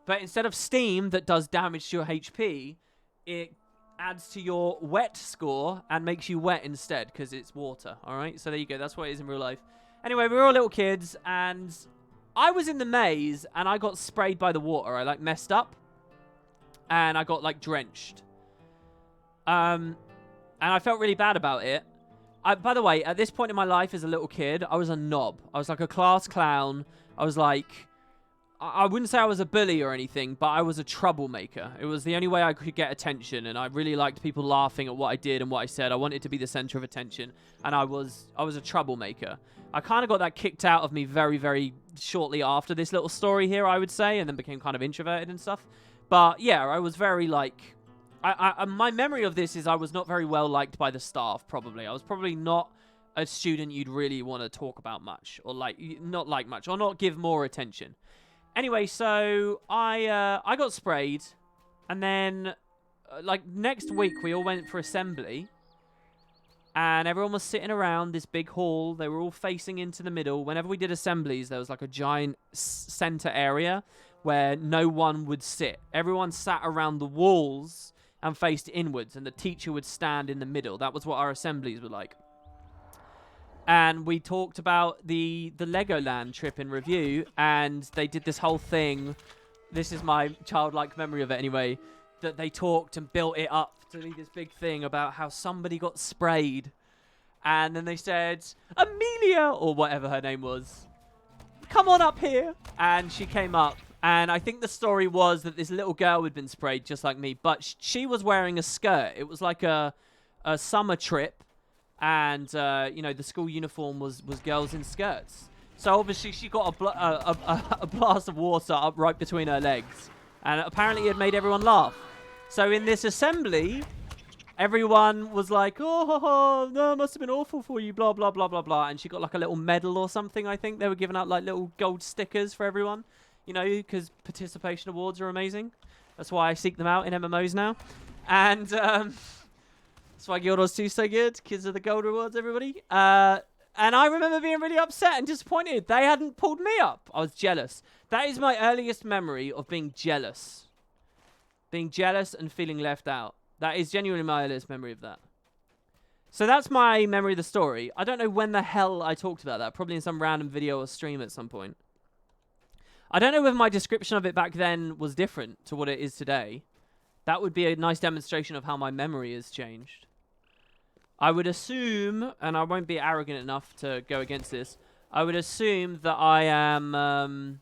But instead of steam that does damage to your HP, it adds to your wet score and makes you wet instead because it's water, all right? So there you go. That's what it is in real life. Anyway, we were all little kids, and I was in the maze, and I got sprayed by the water. I, like, messed up. And I got, like, drenched. And I felt really bad about it. By the way, at this point in my life as a little kid, I was a knob. I was, like, a class clown. I was, like... I wouldn't say I was a bully or anything, but I was a troublemaker. It was the only way I could get attention, and I really liked people laughing at what I did and what I said. I wanted to be the center of attention, and I was a troublemaker. I kind of got that kicked out of me very, very shortly after this little story here, I would say, and then became kind of introverted and stuff. But yeah, I was very like, my memory of this is I was not very well liked by the staff, probably. I was probably not a student you'd really want to talk about much, or like, not like much, or not give more attention. Anyway, so I got sprayed, and then like next week we all went for assembly, and everyone was sitting around this big hall. They were all facing into the middle. Whenever we did assemblies, there was like a giant center area where no one would sit. Everyone sat around the walls and faced inwards, and the teacher would stand in the middle. That was what our assemblies were like. And we talked about the Legoland trip in review, and they did this whole thing. This is my childlike memory of it anyway, that they talked and built it up to be this big thing about how somebody got sprayed. And then they said, Amelia, or whatever her name was, come on up here. And she came up. And I think the story was that this little girl had been sprayed just like me, but she was wearing a skirt. It was like a summer trip, and the school uniform was girls in skirts. So obviously she got a blast of water up right between her legs, and apparently it made everyone laugh. So in this assembly, everyone was like, "Oh, no, it must have been awful for you," blah blah blah blah blah. And she got like a little medal or something. I think they were giving out like little gold stickers for everyone. Because participation awards are amazing. That's why I seek them out in MMOs now. And that's why Guild Wars 2 is so good. Kids are the gold rewards, everybody. And I remember being really upset and disappointed. They hadn't pulled me up. I was jealous. That is my earliest memory of being jealous. Being jealous and feeling left out. That is genuinely my earliest memory of that. So that's my memory of the story. I don't know when the hell I talked about that. Probably in some random video or stream at some point. I don't know whether my description of it back then was different to what it is today. That would be a nice demonstration of how my memory has changed. I would assume, and I won't be arrogant enough to go against this, I would assume that I am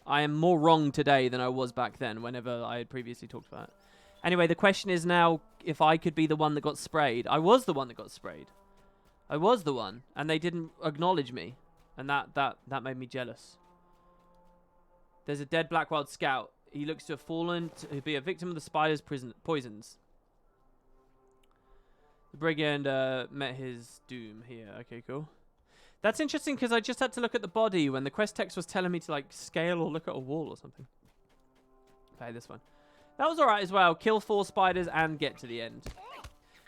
more wrong today than I was back then, whenever I had previously talked about it. Anyway, the question is now if I could be the one that got sprayed. I was the one that got sprayed. I was the one, and they didn't acknowledge me, and that made me jealous. There's a dead Blackwild scout. He looks to have fallen to be a victim of the spider's poisons. The brigand met his doom here. Okay, cool. That's interesting because I just had to look at the body when the quest text was telling me to like scale or look at a wall or something. Okay, this one. That was alright as well. Kill 4 spiders and get to the end.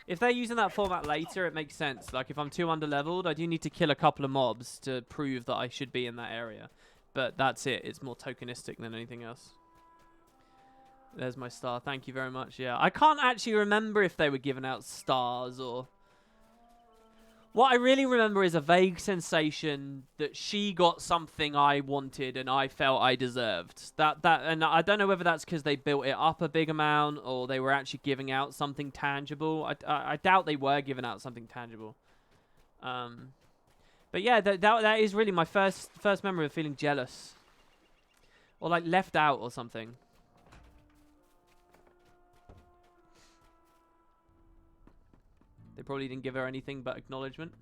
If they're using that format later, it makes sense. Like if I'm too underleveled, I do need to kill a couple of mobs to prove that I should be in that area. But that's it. It's more tokenistic than anything else. There's my star. Thank you very much. Yeah, I can't actually remember if they were giving out stars or What I really remember is a vague sensation that she got something I wanted and I felt I deserved. And I don't know whether that's because they built it up a big amount or they were actually giving out something tangible. I doubt they were giving out something tangible. But yeah, that is really my first memory of feeling jealous or like left out or something. They probably didn't give her anything but acknowledgement.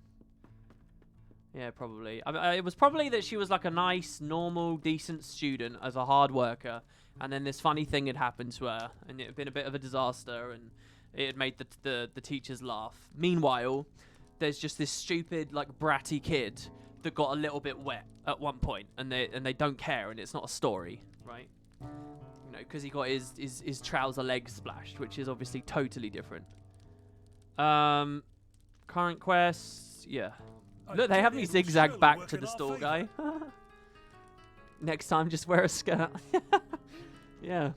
Yeah, probably. It was probably that she was like a nice, normal, decent student as a hard worker. And then this funny thing had happened to her. And it had been a bit of a disaster. And it had made the teachers laugh. Meanwhile, there's just this stupid, like, bratty kid that got a little bit wet at one point. And they don't care. And it's not a story, right? You know, because he got his trouser legs splashed. Which is obviously totally different. Current quests, yeah. Look, they have me zigzag back to the store guy. Next time, just wear a skirt. Yeah.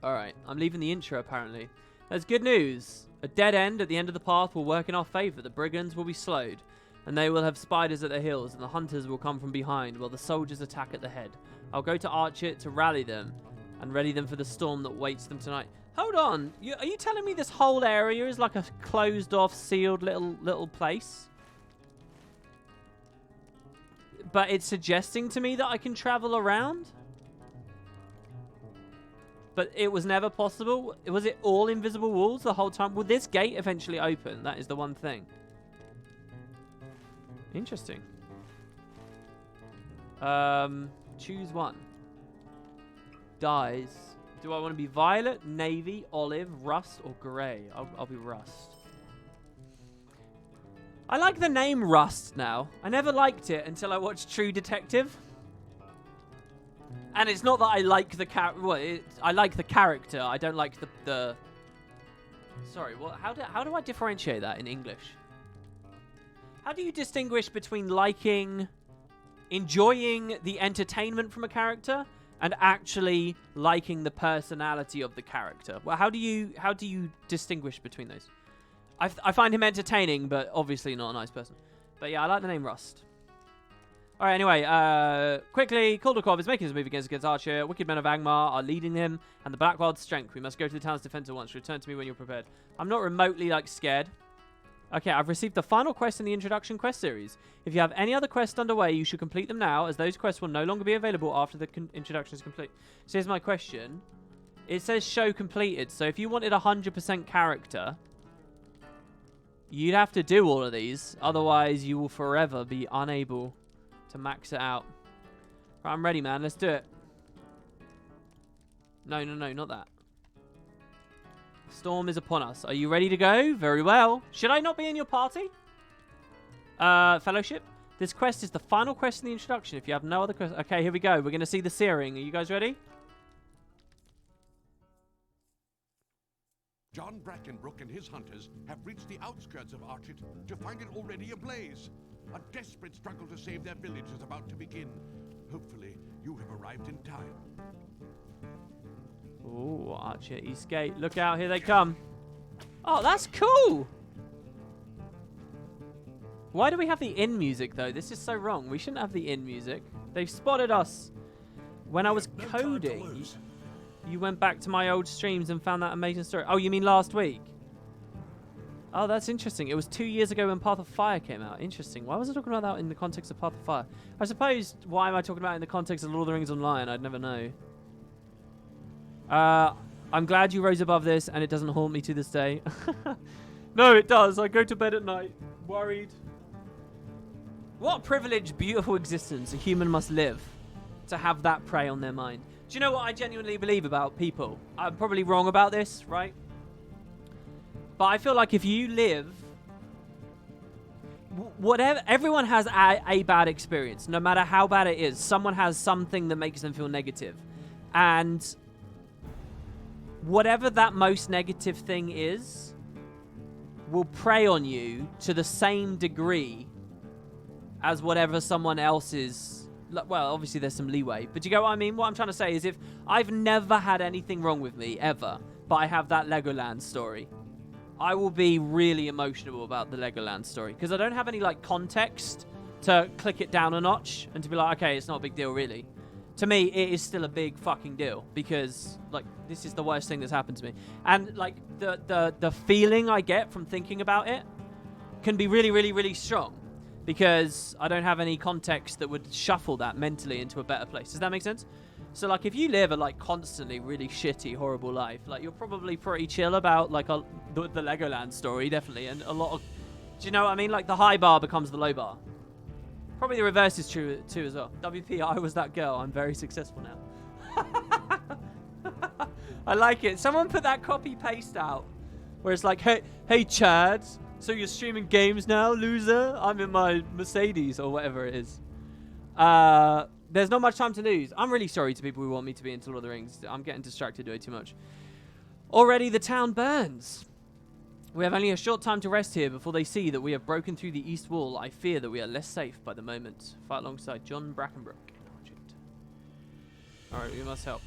Alright, I'm leaving the intro apparently. There's good news. A dead end at the end of the path will work in our favor. The brigands will be slowed, and they will have spiders at their heels, and the hunters will come from behind while the soldiers attack at the head. I'll go to Archit to rally them and ready them for the storm that waits them tonight. Hold on, are you telling me this whole area is like a closed-off, sealed little place? But it's suggesting to me that I can travel around? But it was never possible? Was it all invisible walls the whole time? Will this gate eventually open? That is the one thing. Interesting. Choose one. Dyes. Do I want to be violet, navy, olive, rust, or grey? I'll be rust. I like the name Rust now. I never liked it until I watched True Detective. And it's not that I like the I like the character. I don't like the. Sorry, what? How do I differentiate that in English? How do you distinguish between enjoying the entertainment from a character and actually liking the personality of the character? Well, how do you distinguish between those? I find him entertaining, but obviously not a nice person. But yeah, I like the name Rust. All right, anyway, quickly, Kuldakov is making his move against Archer. Wicked men of Angmar are leading him, and the Blackwild's strength. We must go to the town's defense at once. Return to me when you're prepared. I'm not remotely, scared. Okay, I've received the final quest in the introduction quest series. If you have any other quests underway, you should complete them now, as those quests will no longer be available after the introduction is complete. So here's my question. It says show completed, so if you wanted 100% character, you'd have to do all of these. Otherwise, you will forever be unable to max it out. Right, I'm ready, man. Let's do it. No, not that. Storm is upon us. Are you ready to go? Very well. Should I not be in your party? Fellowship? This quest is the final quest in the introduction. If you have no other questions... Okay, here we go. We're going to see the searing. Are you guys ready? John Brackenbrook and his hunters have reached the outskirts of Archit to find it already ablaze. A desperate struggle to save their village is about to begin. Hopefully, you have arrived in time. Ooh, Archer East Gate. Look out, here they come. Oh, that's cool. Why do we have the in music, though? This is so wrong. We shouldn't have the in music. They've spotted us. When I was coding, you went back to my old streams and found that amazing story. Oh, you mean last week? Oh, that's interesting. It was 2 years ago when Path of Fire came out. Interesting. Why was I talking about that in the context of Path of Fire? I suppose, why am I talking about it in the context of Lord of the Rings Online? I'd never know. I'm glad you rose above this and it doesn't haunt me to this day. No, it does. I go to bed at night, worried. What a privileged, beautiful existence a human must live to have that prey on their mind. Do you know what I genuinely believe about people? I'm probably wrong about this, right? But I feel like if you live... everyone has a bad experience. No matter how bad it is, someone has something that makes them feel negative. And whatever that most negative thing is will prey on you to the same degree as whatever someone else's... Well, obviously there's some leeway. But do you get what I mean? What I'm trying to say is if I've never had anything wrong with me, ever, but I have that Legoland story, I will be really emotional about the Legoland story because I don't have any like context to click it down a notch and to be like, okay, it's not a big deal really. To me, it is still a big fucking deal because like this is the worst thing that's happened to me, and like the feeling I get from thinking about it can be really, really, really strong because I don't have any context that would shuffle that mentally into a better place. Does that make sense? So like if you live a like constantly really shitty, horrible life, like you're probably pretty chill about like the Legoland story, definitely, and a lot of, do you know what I mean? Like the high bar becomes the low bar. Probably the reverse is true too as well. WP, I was that girl. I'm very successful now. I like it. Someone put that copy paste out where it's like, hey Chad, so you're streaming games now, loser? I'm in my Mercedes or whatever it is. There's not much time to lose. I'm really sorry to people who want me to be into Lord of the Rings. I'm getting distracted way too much. Already the town burns. We have only a short time to rest here before they see that we have broken through the east wall. I fear that we are less safe by the moment. Fight alongside John Brackenbrook. Alright, we must help.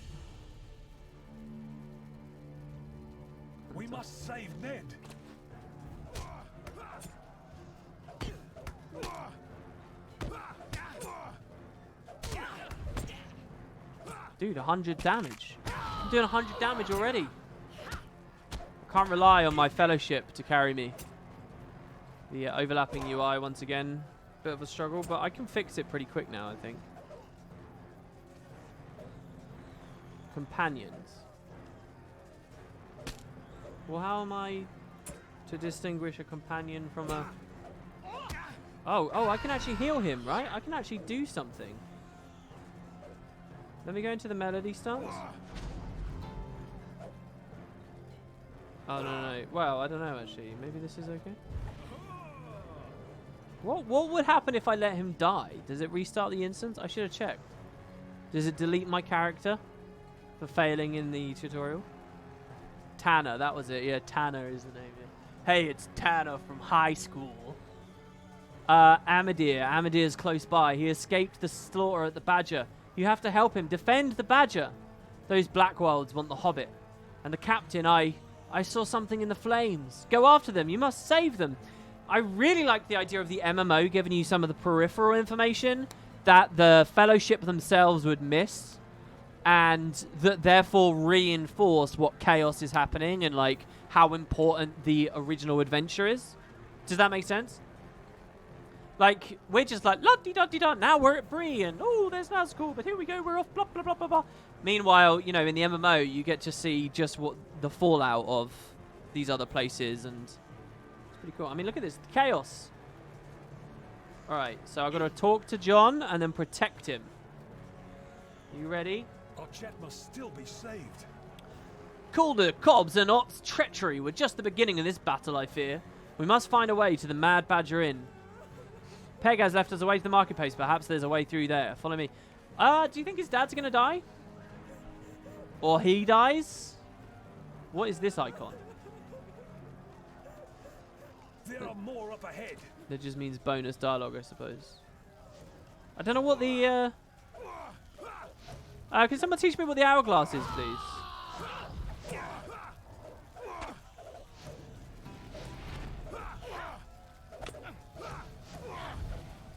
We must save Ned. Dude, 100 damage. I'm doing 100 damage already. I can't rely on my fellowship to carry me. The overlapping UI, once again, bit of a struggle, but I can fix it pretty quick now, I think. Companions. Well, how am I to distinguish a companion from a... Oh, I can actually heal him, right? I can actually do something. Let me go into the melody stance. Oh, no. Well, I don't know, actually. Maybe this is okay. What would happen if I let him die? Does it restart the instance? I should have checked. Does it delete my character for failing in the tutorial? Tanner, that was it. Yeah, Tanner is the name. Yeah. Hey, it's Tanner from high school. Amadir. Amadir's close by. He escaped the slaughter at the Badger. You have to help him. Defend the Badger. Those Blackwolds want the Hobbit. And the captain, I saw something in the flames. Go after them. You must save them. I really like the idea of the MMO giving you some of the peripheral information that the Fellowship themselves would miss. And that therefore reinforce what chaos is happening and like how important the original adventure is. Does that make sense? Like, we're just like, la-dee-da-dee-da, now we're at Bree, and, oh, there's Nazgul, but here we go, we're off, blah, blah, blah, blah, blah. Meanwhile, you know, in the MMO, you get to see just what the fallout of these other places, and it's pretty cool. I mean, look at this, chaos. Alright, so I've got to talk to John and then protect him. You ready? Our Chet must still be saved. Calder, Cobbs, and Ott's treachery were just the beginning of this battle, I fear. We must find a way to the Mad Badger Inn. Peg has left us away to the marketplace. Perhaps there's a way through there. Follow me. Do you think his dad's going to die? Or he dies? What is this icon? There are more up ahead. That just means bonus dialogue, I suppose. I don't know what the... can someone teach me what the hourglass is, please?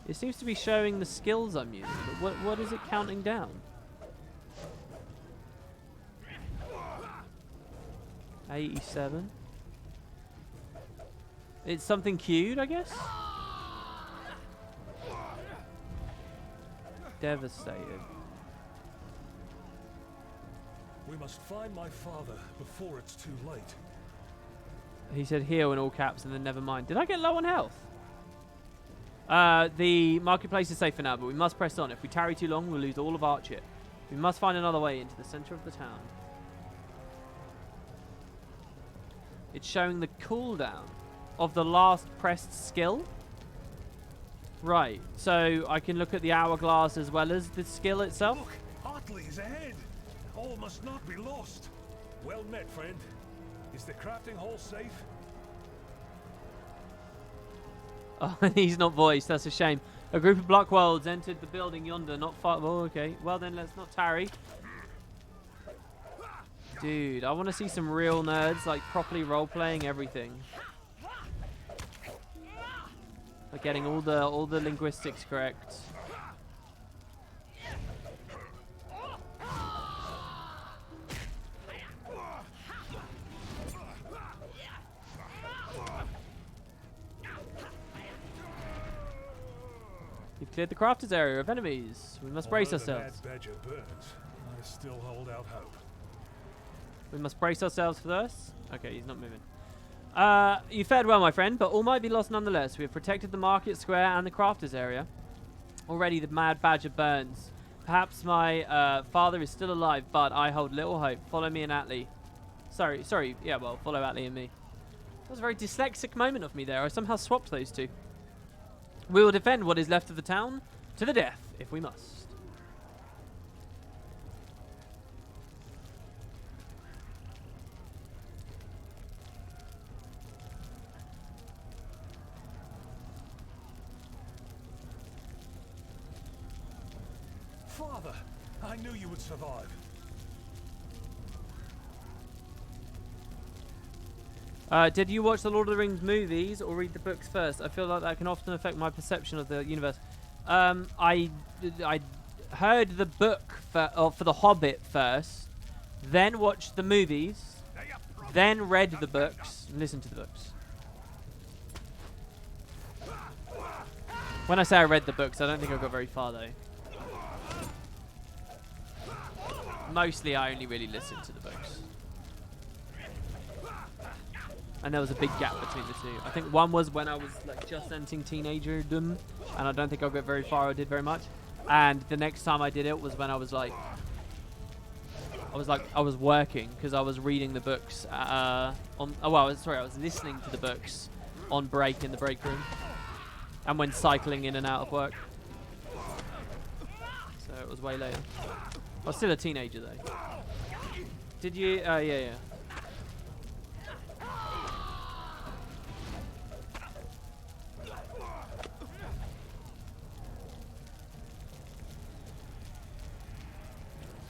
It seems to be showing the skills I'm using, but what is it counting down? 87. It's something cute, I guess? Devastated. We must find my father before it's too late. He said heal in all caps and then never mind. Did I get low on health? The marketplace is safe for now, but we must press on. If we tarry too long, we'll lose all of Archit. We must find another way into the center of the town. It's showing the cooldown of the last pressed skill. Right, so I can look at the hourglass as well as the skill itself. Look, Hartley is ahead. All must not be lost. Well met, friend. Is the crafting hall safe? Oh, he's not voiced. That's a shame. A group of Blackwolds entered the building yonder, not far. Oh, okay. Well, then let's not tarry. Dude, I want to see some real nerds, like, properly role-playing everything. Like, getting all the linguistics correct. You've cleared the crafters area of enemies. We must brace Although the ourselves. Mad Badger burns, I still hold out hope. We must brace ourselves for this. Okay, he's not moving. You fared well, my friend, but all might be lost nonetheless. We have protected the market square and the crafters area. Already the Mad Badger burns. Perhaps my father is still alive, but I hold little hope. Follow me and Atli. Sorry. Yeah, well, follow Atli and me. That was a very dyslexic moment of me there. I somehow swapped those two. We will defend what is left of the town to the death, if we must. Father, I knew you would survive. Did you watch the Lord of the Rings movies or read the books first? I feel like that can often affect my perception of the universe. I heard the book for The Hobbit first, then watched the movies, then read the books, and listened to the books. When I say I read the books, I don't think I got very far though. Mostly I only really listened to the books. And there was a big gap between the two. I think one was when I was like just entering teenagerdom, and I don't think I got very far or did very much. And the next time I did it was when I was working, because I was reading the books I was listening to the books on break in the break room, and when cycling in and out of work. So it was way later. I was still a teenager though. Did you? Yeah.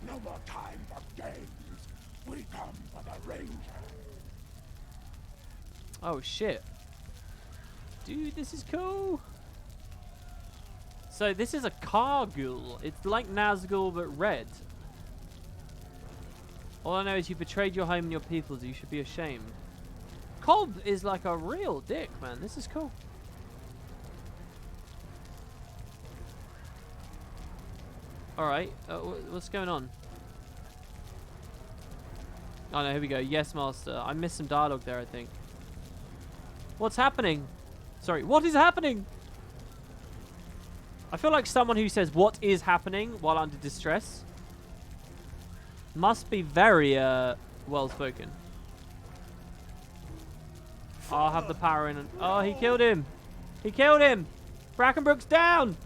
No more time for games. We come for the Ranger. Oh shit. Dude, this is cool. So this is a Kargul. It's like Nazgul but red. All I know is you betrayed your home and your peoples. You should be ashamed. Cobb is like a real dick, man. This is cool. Alright, what's going on? Oh no, here we go. Yes, master. I missed some dialogue there, I think. What's happening? Sorry, what is happening? I feel like someone who says what is happening while under distress must be very well spoken. I'll have the power in. Oh, he killed him. He killed him. Brackenbrook's down.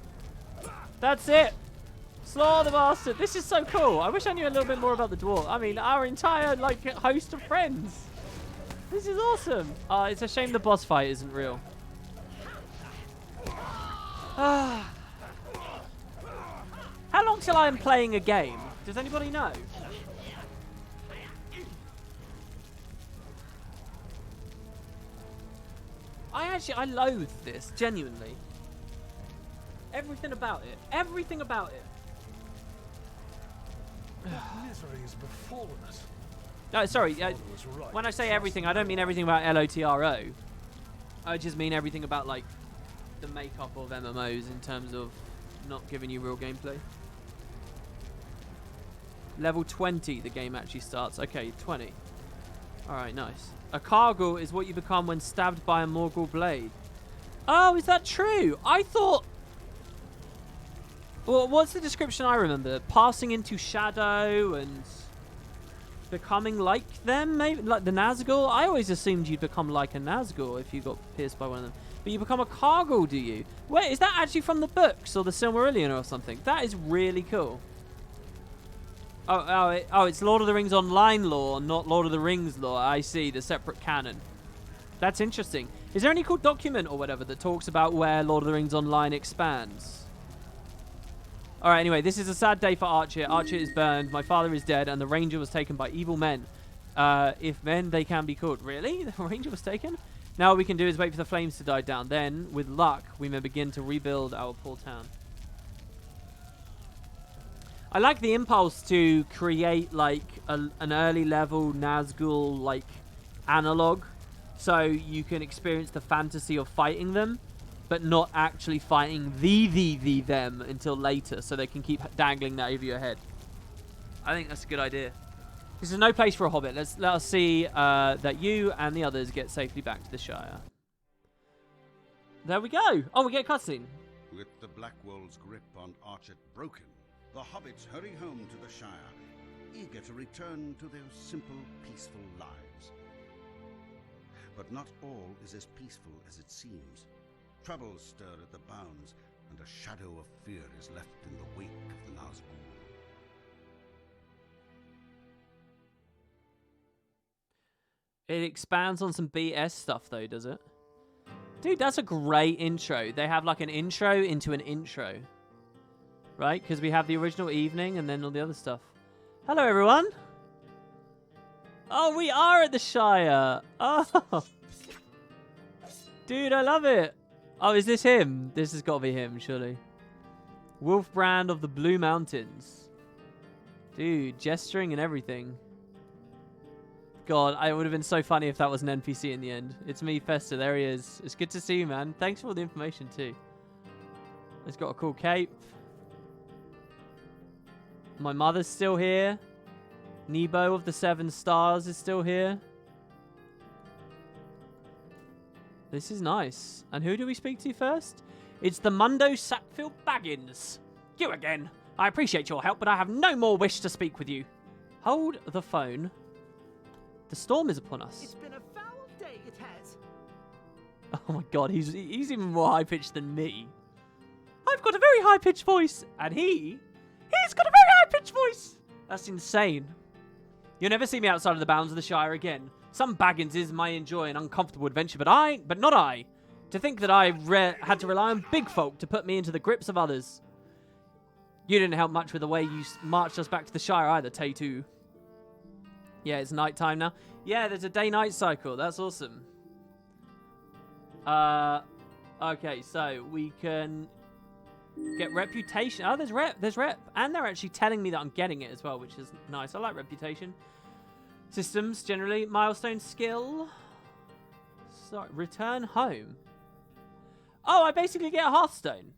That's it. Slaughter the bastard. This is so cool. I wish I knew a little bit more about the dwarf. I mean, our entire like host of friends. This is awesome. It's a shame the boss fight isn't real. How long till I am playing a game? Does anybody know? I loathe this, genuinely. Everything about it. Everything about it. What misery has befallen us? No, sorry. Father was right. When I say everything, I don't mean everything about LOTRO. I just mean everything about, like, the makeup of MMOs in terms of not giving you real gameplay. Level 20, the game actually starts. Okay, 20. Alright, nice. A Kargul is what you become when stabbed by a Morgul blade. Oh, is that true? I thought... Well, what's the description I remember? Passing into shadow and becoming like them, maybe? Like the Nazgul? I always assumed you'd become like a Nazgul if you got pierced by one of them. But you become a Kargul, do you? Wait, is that actually from the books or the Silmarillion or something? That is really cool. Oh, it's Lord of the Rings Online lore, not Lord of the Rings lore. I see, the separate canon. That's interesting. Is there any cool document or whatever that talks about where Lord of the Rings Online expands? All right, anyway, this is a sad day for Archer. Archer is burned, my father is dead, and the ranger was taken by evil men. If men, they can be called. Really? The ranger was taken? Now what we can do is wait for the flames to die down. Then, with luck, we may begin to rebuild our poor town. I like the impulse to create, like, an early level Nazgul, like, analog. So you can experience the fantasy of fighting them, but not actually fighting them until later, so they can keep dangling that over your head. I think that's a good idea. This is no place for a hobbit. Let us see that you and the others get safely back to the Shire. There we go. Oh, we get a cutscene. With the Blackwold's grip on Archet broken, the hobbits hurry home to the Shire, eager to return to their simple, peaceful lives. But not all is as peaceful as it seems. Troubles stir at the bounds, and a shadow of fear is left in the wake of the Nazgul. It expands on some BS stuff, though, does it? Dude, that's a great intro. They have, like, an intro into an intro. Right? Because we have the original evening and then all the other stuff. Hello, everyone. Oh, we are at the Shire. Oh. Dude, I love it. Oh, is this him? This has got to be him, surely. Wolfbrand of the Blue Mountains. Dude, gesturing and everything. God, it would have been so funny if that was an NPC in the end. It's me, Fester. There he is. It's good to see you, man. Thanks for all the information, too. He's got a cool cape. My mother's still here. Nebo of the Seven Stars is still here. This is nice. And who do we speak to first? It's the Mundo Sackville Baggins. You again. I appreciate your help, but I have no more wish to speak with you. Hold the phone. The storm is upon us. It's been a foul day, it has. Oh my god, he's even more high-pitched than me. I've got a very high-pitched voice. And he's got a very high-pitched voice. That's insane. You'll never see me outside of the bounds of the Shire again. Some Bagginses might enjoy an uncomfortable adventure, but not I. To think that I had to rely on big folk to put me into the grips of others. You didn't help much with the way you marched us back to the Shire either, Tay2. Yeah, it's night time now. Yeah, there's a day-night cycle. That's awesome. Okay, so we can get reputation. Oh, there's rep. And they're actually telling me that I'm getting it as well, which is nice. I like reputation. Systems, generally. Milestone skill. Sorry, return home. Oh, I basically get a Hearthstone.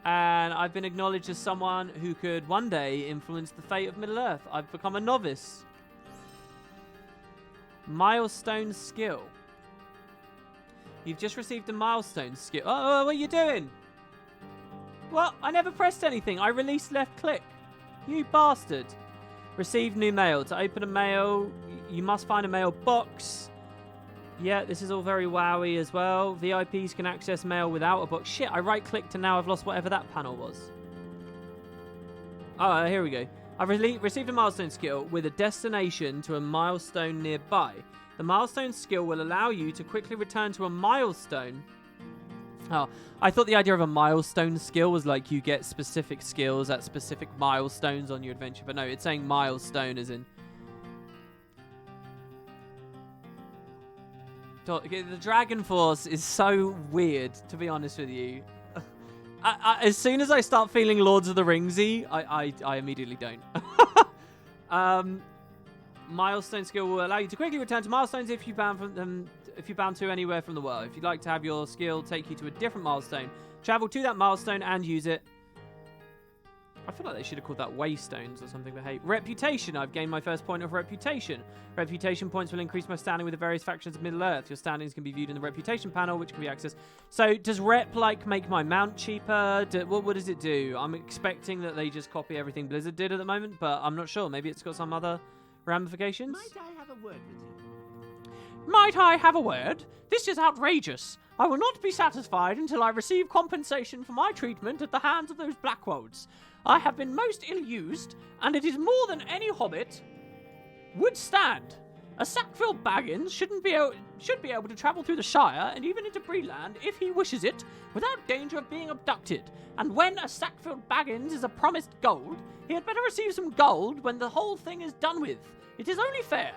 And I've been acknowledged as someone who could one day influence the fate of Middle-earth. I've become a novice. Milestone skill. You've just received a milestone skill. Oh, what are you doing? What? I never pressed anything. I released left click. You bastard. Receive new mail. To open a mail, you must find a mail box. Yeah, this is all very wowy as well. VIPs can access mail without a box. Shit, I right-clicked and now I've lost whatever that panel was. Oh, here we go. I've received a milestone skill with a destination to a milestone nearby. The milestone skill will allow you to quickly return to a milestone. Oh, I thought the idea of a milestone skill was like you get specific skills at specific milestones on your adventure. But no, it's saying milestone as in... The Dragon Force is so weird, to be honest with you. As soon as I start feeling Lords of the Ringsy, I immediately don't. Milestone skill will allow you to quickly return to milestones if you bound to anywhere from the world. If you'd like to have your skill take you to a different milestone, travel to that milestone and use it. I feel like they should have called that waystones or something, but hey. Reputation. I've gained my first point of reputation. Reputation points will increase my standing with the various factions of Middle-earth. Your standings can be viewed in the reputation panel, which can be accessed. So, does rep, like, make my mount cheaper? What does it do? I'm expecting that they just copy everything Blizzard did at the moment, but I'm not sure. Maybe it's got some other ramifications? Might I have a word with you? Might I have a word? This is outrageous. I will not be satisfied until I receive compensation for my treatment at the hands of those Blackwolds. I have been most ill-used, and it is more than any hobbit would stand. A Sackville Baggins should be able to travel through the Shire and even into Breeland if he wishes it, without danger of being abducted. And when a Sackville Baggins is promised gold, he had better receive some gold when the whole thing is done with. It is only fair.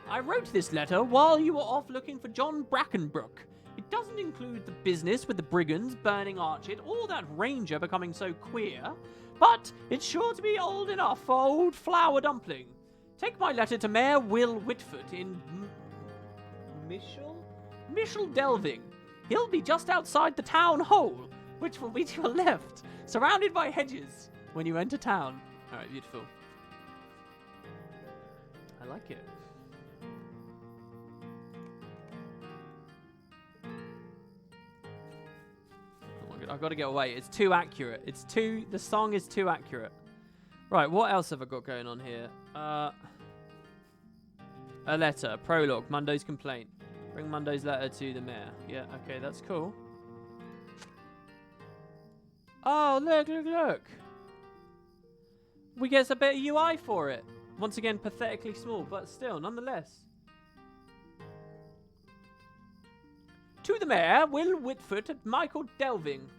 I wrote this letter while you were off looking for John Brackenbrook. It doesn't include the business with the brigands burning Archit or that ranger becoming so queer, but it's sure to be old enough for old Flower Dumpling. Take my letter to Mayor Will Whitford in Mishel Delving. He'll be just outside the town hall, which will be to your left, surrounded by hedges when you enter town. All right, beautiful. I like it. Oh my god, I've got to get away. It's too accurate. The song is too accurate. Right, what else have I got going on here? A letter, prologue, Mundo's complaint. Bring Mundo's letter to the mayor. Yeah, okay, that's cool. Oh, look. We get a bit of UI for it. Once again, pathetically small, but still, nonetheless. To the mayor, Will Whitford and Michael Delving.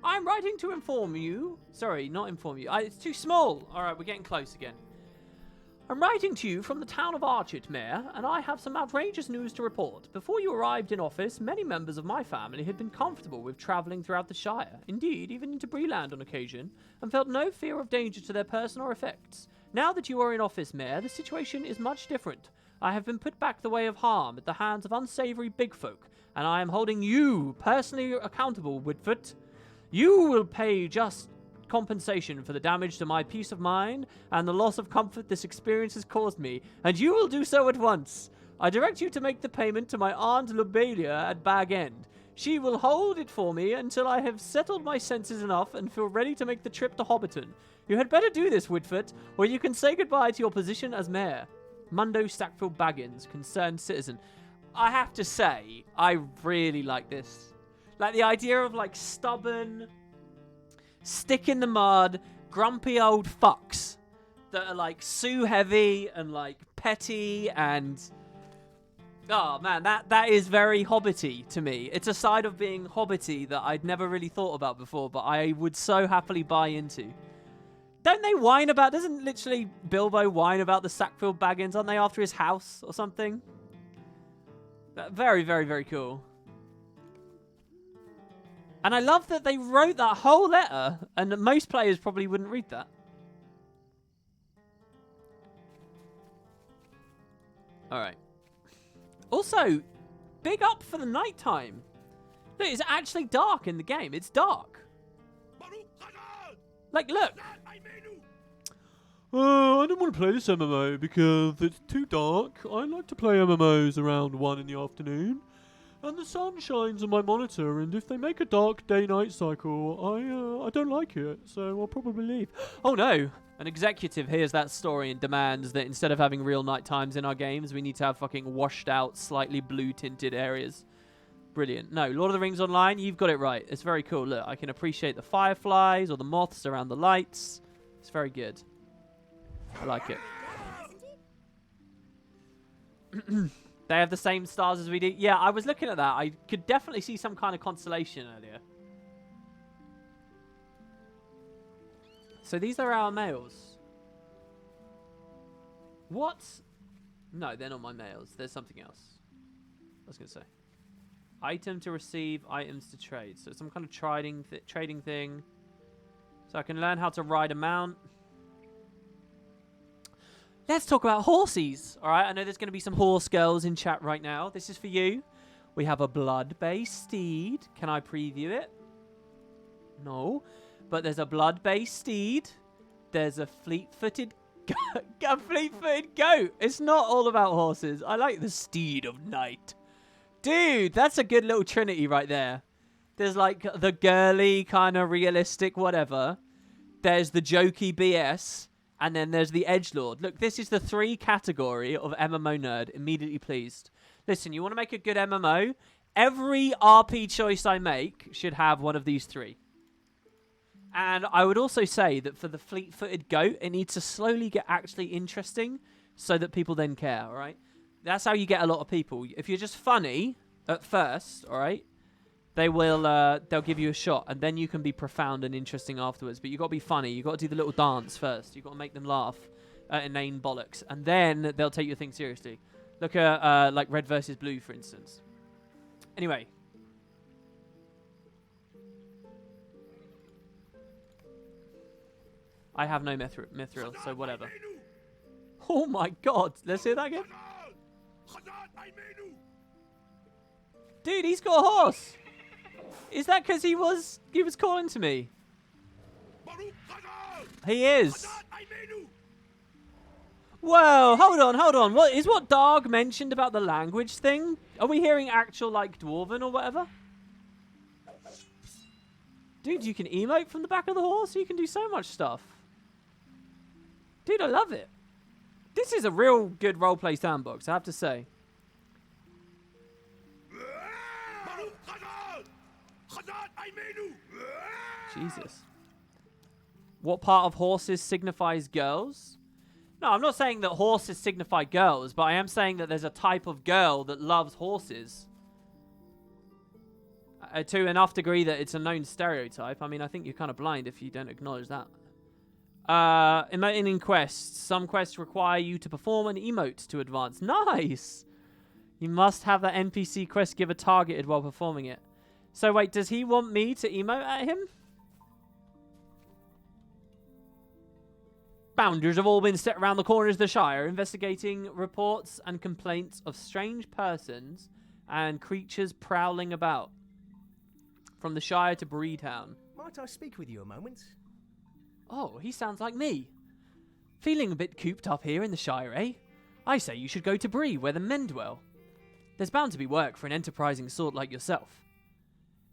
I'm writing to inform you. Sorry, not inform you. It's too small. All right, we're getting close again. I'm writing to you from the town of Archit, Mayor, and I have some outrageous news to report. Before you arrived in office, many members of my family had been comfortable with travelling throughout the Shire, indeed, even into Breeland on occasion, and felt no fear of danger to their person or effects. Now that you are in office, Mayor, the situation is much different. I have been put back the way of harm at the hands of unsavoury big folk, and I am holding you personally accountable, Whitford. You will pay just compensation for the damage to my peace of mind and the loss of comfort this experience has caused me, and you will do so at once. I direct you to make the payment to my aunt Lobelia at Bag End. She will hold it for me until I have settled my senses enough and feel ready to make the trip to Hobbiton. You had better do this, Whitford, or you can say goodbye to your position as mayor. Mundo Sackville Baggins, concerned citizen. I have to say, I really like this. Like the idea of like stubborn, stick in the mud, grumpy old fucks that are like sue heavy and like petty and oh man, that is very Hobbity to me. It's a side of being Hobbity that I'd never really thought about before, but I would so happily buy into. Don't they whine about, doesn't literally Bilbo whine about the Sackville Baggins? Aren't they after his house or something? Very, very, very cool. And I love that they wrote that whole letter, and most players probably wouldn't read that. Alright. Also, big up for the nighttime. Look, it's actually dark in the game. It's dark. Like, look. I don't want to play this MMO because it's too dark. I like to play MMOs around 1 in the afternoon. And the sun shines on my monitor, and if they make a dark day-night cycle, I don't like it, so I'll probably leave. Oh no! An executive hears that story and demands that instead of having real night times in our games, we need to have fucking washed-out, slightly blue-tinted areas. Brilliant. No, Lord of the Rings Online, you've got it right. It's very cool. Look, I can appreciate the fireflies or the moths around the lights. It's very good. I like it. They have the same stars as we do. Yeah, I was looking at that. I could definitely see some kind of constellation earlier. So these are our males. What? No, they're not my males. There's something else. I was going to say. Item to receive, items to trade. So some kind of trading thing. So I can learn how to ride a mount. Let's talk about horses. All right, I know there's going to be some horse girls in chat right now. This is for you. We have a blood-based steed. Can I preview it? No. But there's a blood-based steed. There's a fleet-footed goat. It's not all about horses. I like the steed of night. Dude, that's a good little trinity right there. There's like the girly kind of realistic whatever. There's the jokey BS. And then there's the edgelord. Look, this is the 3 category of MMO nerd. Immediately pleased. Listen, you want to make a good MMO? Every RP choice I make should have one of these 3. And I would also say that for the fleet-footed goat, it needs to slowly get actually interesting so that people then care, all right? That's how you get a lot of people. If you're just funny at first, all right, they'll give you a shot, and then you can be profound and interesting afterwards. But you got to be funny. You got to do the little dance first. You got to make them laugh at inane bollocks, and then they'll take your thing seriously. Look at like Red versus Blue, for instance. Anyway. I have no mithril, so whatever. Oh my god, let's hear that again. Dude, he's got a horse. Is that because he was calling to me? He is. Whoa, hold on. What is what Darg mentioned about the language thing? Are we hearing actual like Dwarven or whatever? Dude, you can emote from the back of the horse. You can do so much stuff. Dude, I love it. This is a real good roleplay sandbox, I have to say. Jesus. What part of horses signifies girls? No, I'm not saying that horses signify girls, but I am saying that there's a type of girl that loves horses. To enough degree that it's a known stereotype. I mean, I think you're kind of blind if you don't acknowledge that. Emoting in quests. Some quests require you to perform an emote to advance. Nice! You must have that NPC quest giver targeted while performing it. So wait, does he want me to emote at him? Bounders have all been set around the corners of the Shire, investigating reports and complaints of strange persons and creatures prowling about. From the Shire to Breetown. Might I speak with you a moment? Oh, he sounds like me. Feeling a bit cooped up here in the Shire, eh? I say you should go to Bree, where the men dwell. There's bound to be work for an enterprising sort like yourself.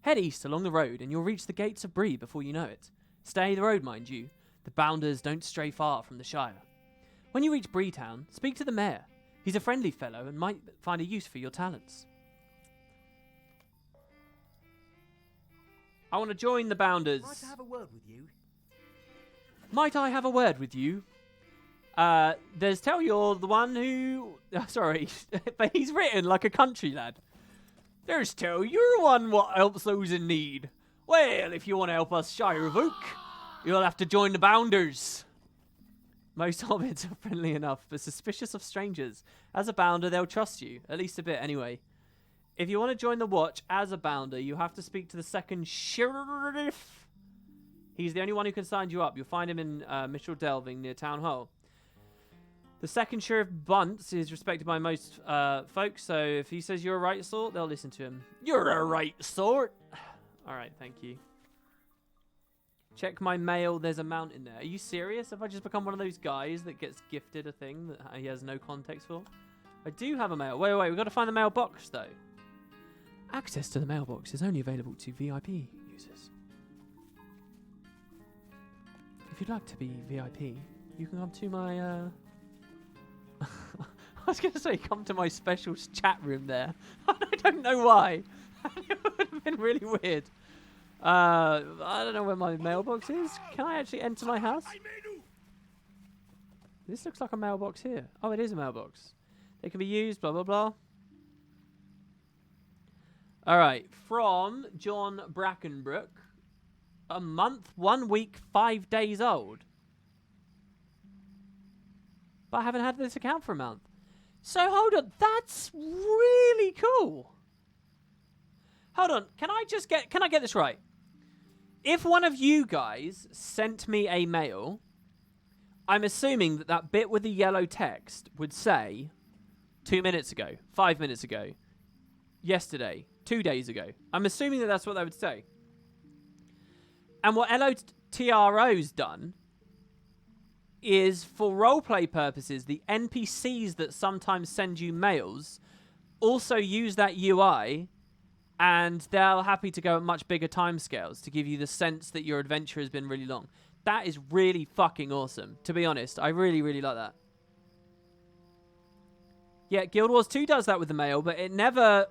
Head east along the road and you'll reach the gates of Bree before you know it. Stay the road, mind you. The Bounders don't stray far from the Shire. When you reach Breetown, speak to the mayor. He's a friendly fellow and might find a use for your talents. I want to join the Bounders. Might I have a word with you? Might I have a word with you? There's Tell you're the one who... sorry, but he's written like a country lad. There's Tell, you're the one what helps those in need. Well, if you want to help us Shire of Oak, you'll have to join the Bounders. Most hobbits are friendly enough, but suspicious of strangers. As a Bounder, they'll trust you, at least a bit anyway. If you want to join the Watch as a Bounder, you have to speak to the second Sheriff. He's the only one who can sign you up. You'll find him in Mitchell Delving near Town Hall. The second Sheriff Bunce is respected by most folks, so if he says you're a right sort, they'll listen to him. You're a right sort. All right, thank you. Check my mail. There's a mount in there. Are you serious? Have I just become one of those guys that gets gifted a thing that he has no context for? I do have a mail. Wait. We've got to find the mailbox, though. Access to the mailbox is only available to VIP users. If you'd like to be VIP, you can come to my, I was going to say come to my special chat room there. I don't know why. It would have been really weird. I don't know where my mailbox is. Can I actually enter my house? This looks like a mailbox here. Oh, it is a mailbox. They can be used, blah, blah, blah. All right. From John Brackenbrook. A month, 1 week, 5 days old. But I haven't had this account for a month. So, hold on. That's really cool. Hold on. Can I get this right? If one of you guys sent me a mail, I'm assuming that that bit with the yellow text would say 2 minutes ago, 5 minutes ago, yesterday, 2 days ago. I'm assuming that that's what they would say. And what LOTRO's done is, for roleplay purposes, the NPCs that sometimes send you mails also use that UI, and they're happy to go at much bigger timescales to give you the sense that your adventure has been really long. That is really fucking awesome, to be honest. I really, really like that. Yeah, Guild Wars 2 does that with the mail, but it never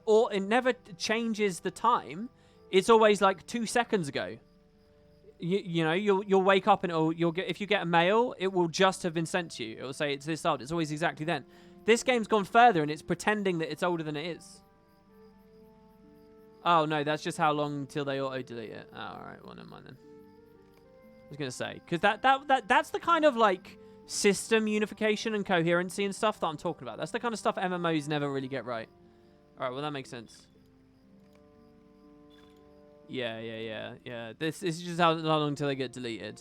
changes the time. It's always like 2 seconds ago. you know, you'll wake up and you'll get, if you get a mail, it will just have been sent to you. It will say it's this old. It's always exactly then. This game's gone further and it's pretending that it's older than it is. Oh no, that's just how long till they auto delete it. Oh, all right, well never mind then. I was gonna say, because that's the kind of like system unification and coherency and stuff that I'm talking about. That's the kind of stuff MMOs never really get right. All right, well that makes sense. Yeah. This is just how long till they get deleted.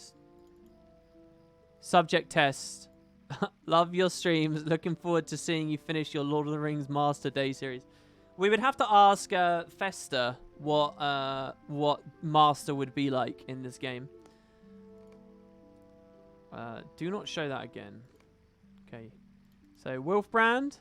Subject test. Love your streams. Looking forward to seeing you finish your Lord of the Rings Master Day series. We would have to ask Fester what Master would be like in this game. Do not show that again. Okay. So Wolfbrand.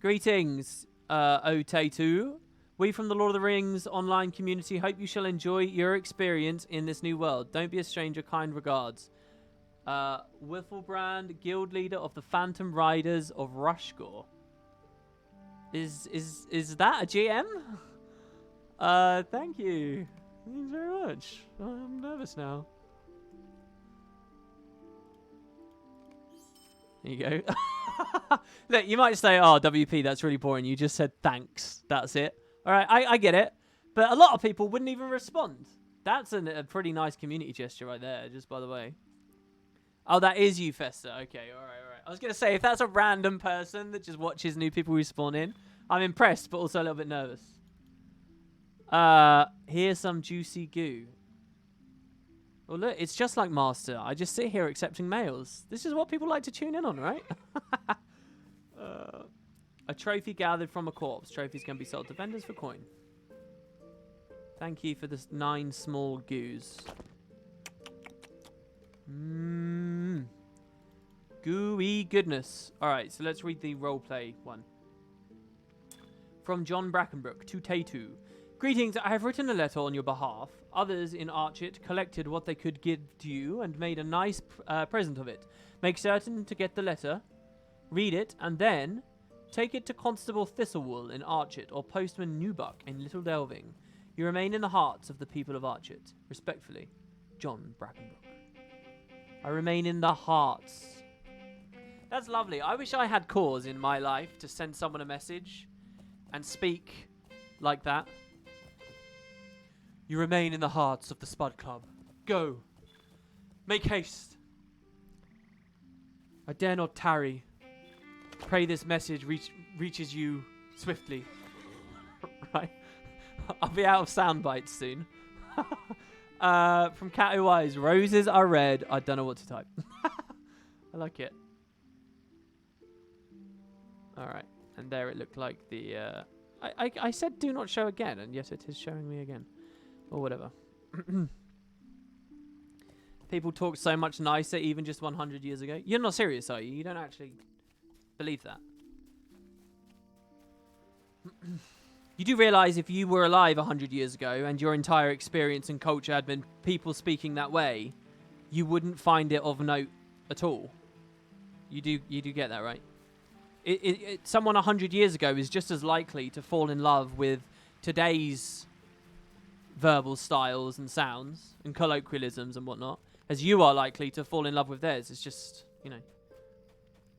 Greetings, Otetu. We from the Lord of the Rings online community hope you shall enjoy your experience in this new world. Don't be a stranger. Kind regards. Wolfbrand, guild leader of the Phantom Riders of Rushgore. Is that a GM? Thank you. Thanks very much. I'm nervous now. There you go. Look, you might say, oh, WP, that's really boring. You just said thanks. That's it. All right, I get it. But a lot of people wouldn't even respond. That's a pretty nice community gesture right there, just by the way. Oh, that is you, Fester. Okay, all right. I was going to say, if that's a random person that just watches new people respawn in, I'm impressed, but also a little bit nervous. Here's some juicy goo. Well, look, it's just like Master. I just sit here accepting mails. This is what people like to tune in on, right? A trophy gathered from a corpse. Trophies can be sold to vendors for coin. Thank you for the 9 small goos. Gooey goodness. All right, so let's read the roleplay one. From John Brackenbrook to Tatu. Greetings, I have written a letter on your behalf. Others in Archit collected what they could give to you and made a nice present of it. Make certain to get the letter, read it, and then take it to Constable Thistlewool in Archit or Postman Newbuck in Little Delving. You remain in the hearts of the people of Archit. Respectfully, John Brackenbrook. I remain in the hearts. That's lovely. I wish I had cause in my life to send someone a message and speak like that. You remain in the hearts of the Spud Club. Go. Make haste. I dare not tarry. Pray this message reaches you swiftly. Right? I'll be out of sound bites soon. From Cat Who Eyes. Roses are red. I don't know what to type. I like it. Alright. And there it looked like the... I said do not show again, and yet it is showing me again. Or whatever. People talk so much nicer even just 100 years ago. You're not serious, are you? You don't actually believe that. You do realise if you were alive 100 years ago and your entire experience and culture had been people speaking that way, you wouldn't find it of note at all. You do get that, right? Someone 100 years ago is just as likely to fall in love with today's verbal styles and sounds and colloquialisms and whatnot as you are likely to fall in love with theirs. It's just, you know,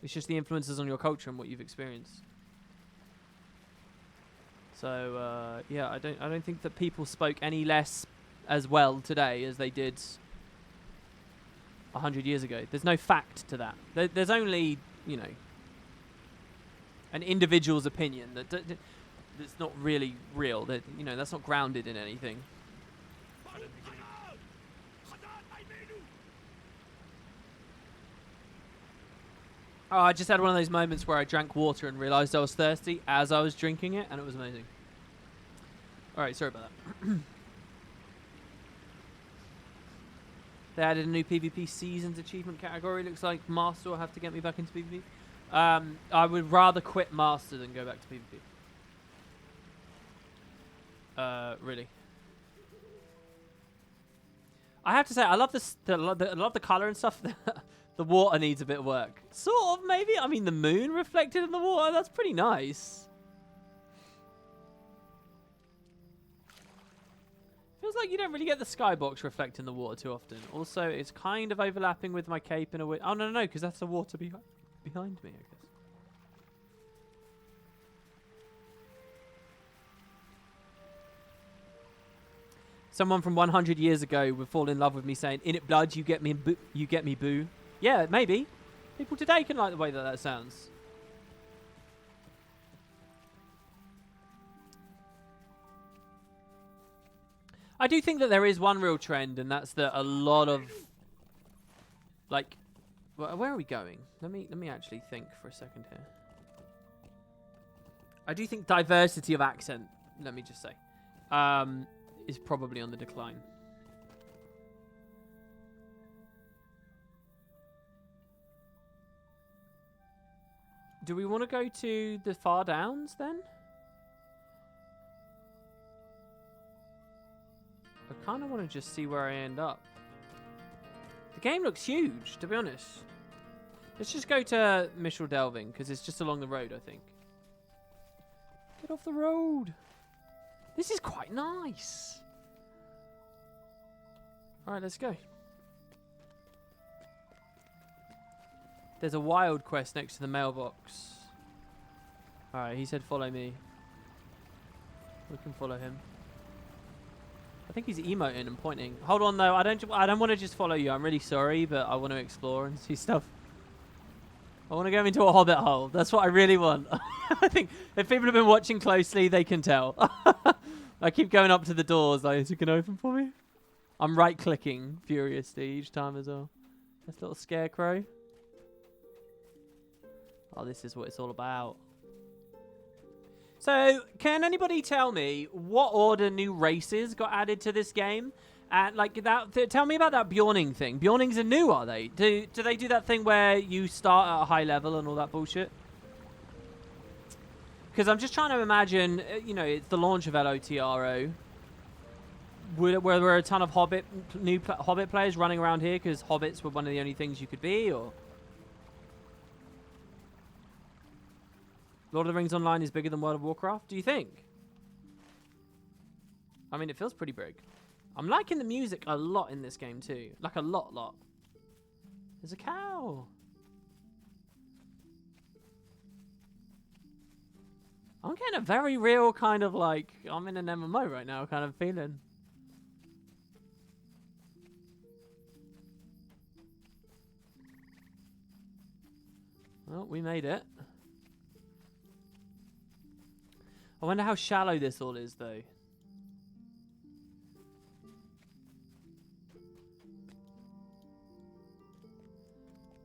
it's just the influences on your culture and what you've experienced. So yeah, I don't think that people spoke any less as well today as they did 100 years ago. There's no fact to that. There's only, you know, an individual's opinion that's not really real. That, you know, that's not grounded in anything. Oh, I just had one of those moments where I drank water and realised I was thirsty as I was drinking it, and it was amazing. Alright, sorry about that. They added a new PvP Seasons achievement category. Looks like Master will have to get me back into PvP. I would rather quit Master than go back to PvP. Really. I have to say, I love this. I love the color and stuff. The water needs a bit of work. Sort of, maybe. I mean, the moon reflected in the water. That's pretty nice. Feels like you don't really get the skybox reflecting the water too often. Also, it's kind of overlapping with my cape in a way. Oh, no, because that's the water behind me, I guess. Someone from 100 years ago would fall in love with me saying, "In it blood, you get me, you get me, boo." Yeah, maybe. People today can like the way that sounds. I do think that there is one real trend, and that's that a lot of, like, where are we going? Let me actually think for a second here. I do think diversity of accent, let me just say, is probably on the decline. Do we want to go to the Far Downs then? I kind of want to just see where I end up. The game looks huge, to be honest. Let's just go to Mishal Delving, because it's just along the road, I think. Get off the road. This is quite nice. Alright, let's go. There's a wild quest next to the mailbox. Alright, he said follow me. We can follow him. I think he's emoting and pointing. Hold on though, I don't want to just follow you. I'm really sorry, but I want to explore and see stuff. I want to go into a hobbit hole. That's what I really want. I think if people have been watching closely, they can tell. I keep going up to the doors. Like, is it gonna open for me? I'm right-clicking furiously each time as well. This little scarecrow. Oh, this is what it's all about. So, can anybody tell me what order new races got added to this game? And like that, tell me about that Bjorning thing. Bjornings are new, are they? Do they do that thing where you start at a high level and all that bullshit? Because I'm just trying to imagine, you know, it's the launch of LOTRO. Were there a ton of Hobbit players running around here because Hobbits were one of the only things you could be, or? Lord of the Rings Online is bigger than World of Warcraft, do you think? I mean, it feels pretty big. I'm liking the music a lot in this game too. Like a lot. There's a cow. I'm getting a very real kind of like, I'm in an MMO right now kind of feeling. Well, we made it. I wonder how shallow this all is, though.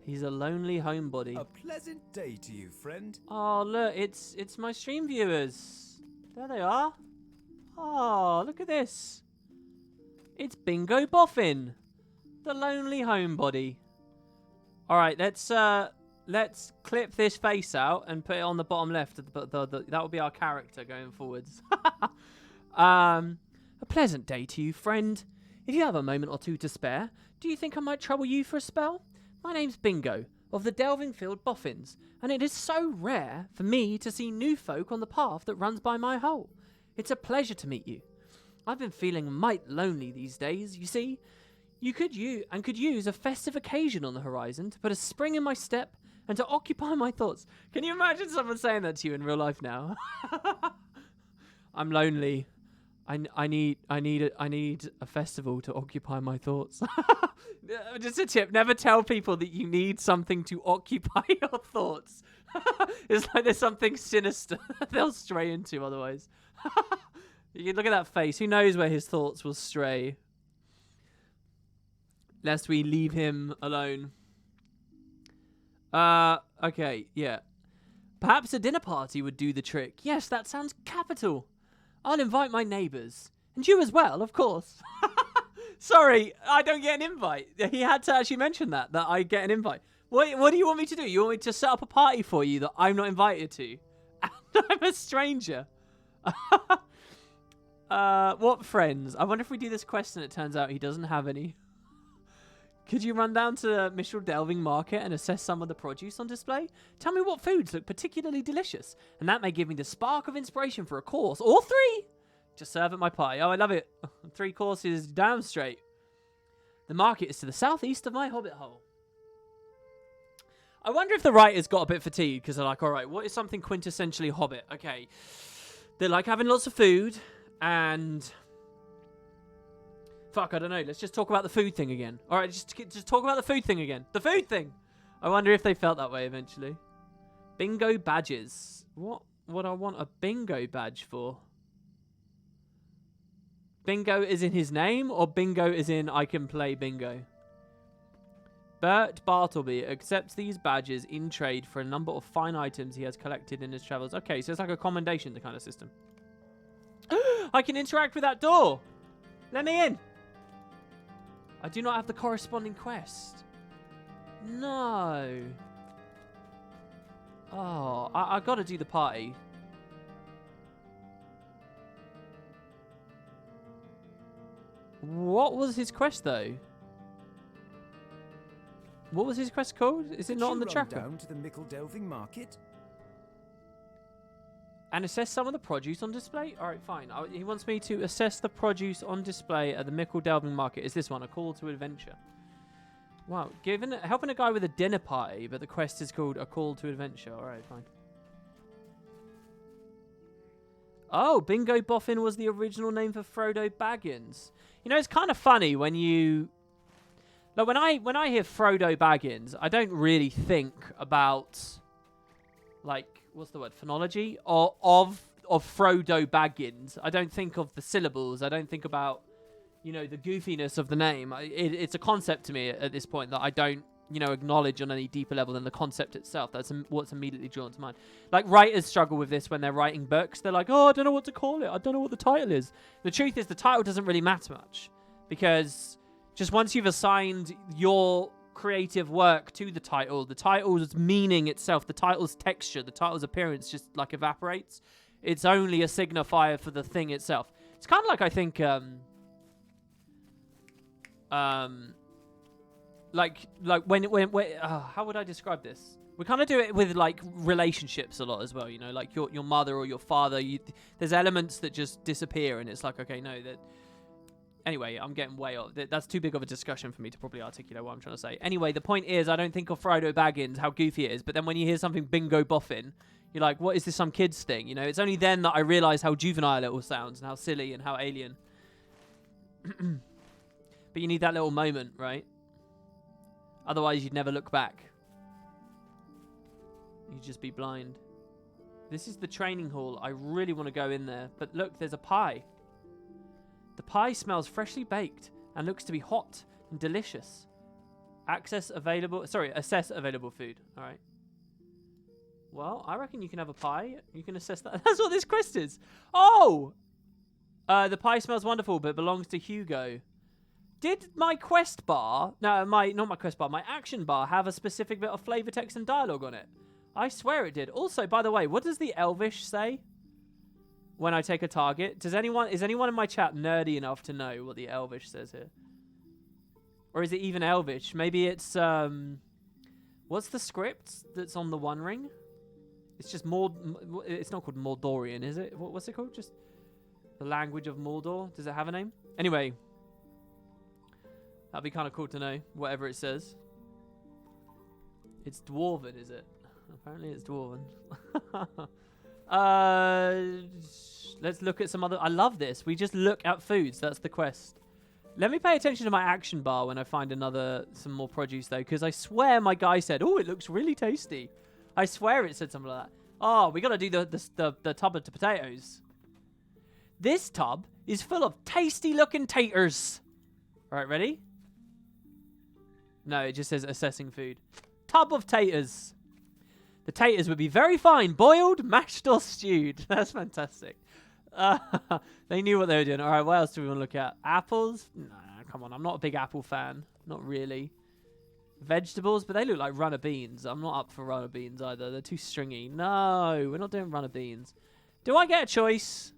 He's a lonely homebody. A pleasant day to you, friend. Oh, look, it's my stream viewers. There they are. Oh, look at this. It's Bingo Boffin, the lonely homebody. All right, let's clip this face out and put it on the bottom left. That will be our character going forwards. A pleasant day to you, friend. If you have a moment or two to spare, do you think I might trouble you for a spell? My name's Bingo, of the Delvingfield Boffins, and it is so rare for me to see new folk on the path that runs by my hole. It's a pleasure to meet you. I've been feeling mite lonely these days, you see. You could use a festive occasion on the horizon to put a spring in my step and to occupy my thoughts. Can you imagine someone saying that to you in real life now? I'm lonely. I need a festival to occupy my thoughts. Just a tip: never tell people that you need something to occupy your thoughts. It's like there's something sinister they'll stray into otherwise. You look at that face. Who knows where his thoughts will stray? Lest we leave him alone. Okay, yeah. Perhaps a dinner party would do the trick. Yes, that sounds capital. I'll invite my neighbours. And you as well, of course. Sorry, I don't get an invite. He had to actually mention that I get an invite. What do you want me to do? You want me to set up a party for you that I'm not invited to? And I'm a stranger. What friends? I wonder if we do this quest and it turns out he doesn't have any. Could you run down to the Mishal Delving Market and assess some of the produce on display? Tell me what foods look particularly delicious, and that may give me the spark of inspiration for a course, or 3, to serve at my party. Oh, I love it. 3 courses damn straight. The market is to the southeast of my hobbit hole. I wonder if the writers got a bit fatigued because they're like, all right, what is something quintessentially hobbit? Okay, they like having lots of food and... Fuck, I don't know. Let's just talk about the food thing again. All right, just talk about the food thing again. The food thing! I wonder if they felt that way eventually. Bingo badges. What would I want a bingo badge for? Bingo is in his name, or bingo is in I can play bingo? Bert Bartleby accepts these badges in trade for a number of fine items he has collected in his travels. Okay, so it's like a commendation kind of system. I can interact with that door! Let me in! I do not have the corresponding quest. No. Oh, I gotta do the party. What was his quest, though? What was his quest called? Is it not on the tracker? Down to the Mickle Delving Market? And assess some of the produce on display? Alright, fine. He wants me to assess the produce on display at the Mickle Delving Market. Is this one a call to adventure? Wow, helping a guy with a dinner party, but the quest is called a call to adventure. Alright, fine. Oh, Bingo Boffin was the original name for Frodo Baggins. You know, it's kind of funny when you... Like, when I hear Frodo Baggins, I don't really think about, like, what's the word? Phonology? Or of Frodo Baggins. I don't think of the syllables. I don't think about, you know, the goofiness of the name. It's a concept to me at this point that I don't, you know, acknowledge on any deeper level than the concept itself. That's what's immediately drawn to mind. Like, writers struggle with this when they're writing books. They're like, oh, I don't know what to call it. I don't know what the title is. The truth is the title doesn't really matter much. Because just once you've assigned your creative work to the title's meaning itself, the title's texture, the title's appearance just, like, evaporates. It's only a signifier for the thing itself. It's kind of like, I think, like when how would I describe this? We kind of do it with, like, relationships a lot as well, you know, like your mother or your father. There's elements that just disappear, and it's like, okay, no, that. Anyway, I'm getting way off. That's too big of a discussion for me to probably articulate what I'm trying to say. Anyway, the point is, I don't think of Frodo Baggins, how goofy it is, but then when you hear something Bingo Boffin, you're like, what is this, some kids thing? You know, it's only then that I realise how juvenile it all sounds and how silly and how alien. But you need that little moment, right? Otherwise, you'd never look back. You'd just be blind. This is the training hall. I really want to go in there. But look, there's a pie. The pie smells freshly baked and looks to be hot and delicious. Assess available food. All right. Well, I reckon you can have a pie. You can assess that. That's what this quest is. Oh! The pie smells wonderful, but belongs to Hugo. Did my quest bar... No, not my quest bar. My action bar have a specific bit of flavor text and dialogue on it. I swear it did. Also, by the way, what does the Elvish say when I take a target? Is anyone in my chat nerdy enough to know what the Elvish says here? Or is it even Elvish? Maybe it's... what's the script that's on the One Ring? It's just it's not called Mordorian, is it? What's it called? Just the language of Mordor? Does it have a name? Anyway... That'd be kind of cool to know, whatever it says. It's Dwarven, is it? Apparently it's Dwarven. Let's look at some other... I love this. We just look at foods. That's the quest. Let me pay attention to my action bar when I find some more produce, though, because I swear my guy said, oh, it looks really tasty. I swear it said something like that. Oh, we got to do the tub of potatoes. This tub is full of tasty-looking taters. All right, ready? No, it just says assessing food. Tub of taters. The taters would be very fine, boiled, mashed, or stewed. That's fantastic. They knew what they were doing. All right, what else do we want to look at? Apples? Nah, come on. I'm not a big apple fan. Not really. Vegetables, but they look like runner beans. I'm not up for runner beans either. They're too stringy. No, we're not doing runner beans. Do I get a choice?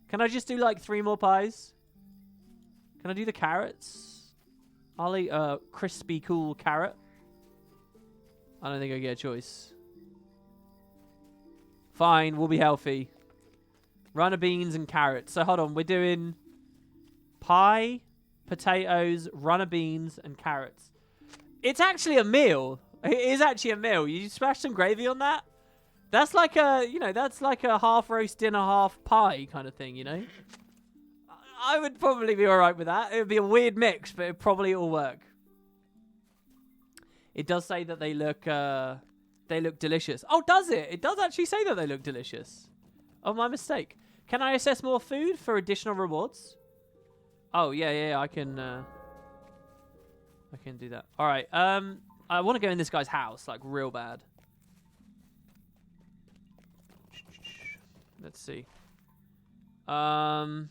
Can I just do like 3 more pies? Can I do the carrots? I'll eat a crispy, cool carrot. I don't think I get a choice. Fine, we'll be healthy. Runner beans and carrots. So hold on, we're doing Pie, potatoes, runner beans, and carrots. It's actually a meal. It is actually a meal. You smash some gravy on that. That's like a, that's like a half roast dinner, half pie kind of thing, I would probably be all right with that. It would be a weird mix, but it probably all work. It does say that they look delicious. Oh, does it? It does actually say that they look delicious. Oh, my mistake. Can I assess more food for additional rewards? Oh, yeah, I can do that. All right. I want to go in this guy's house, like, real bad. Let's see. Oh,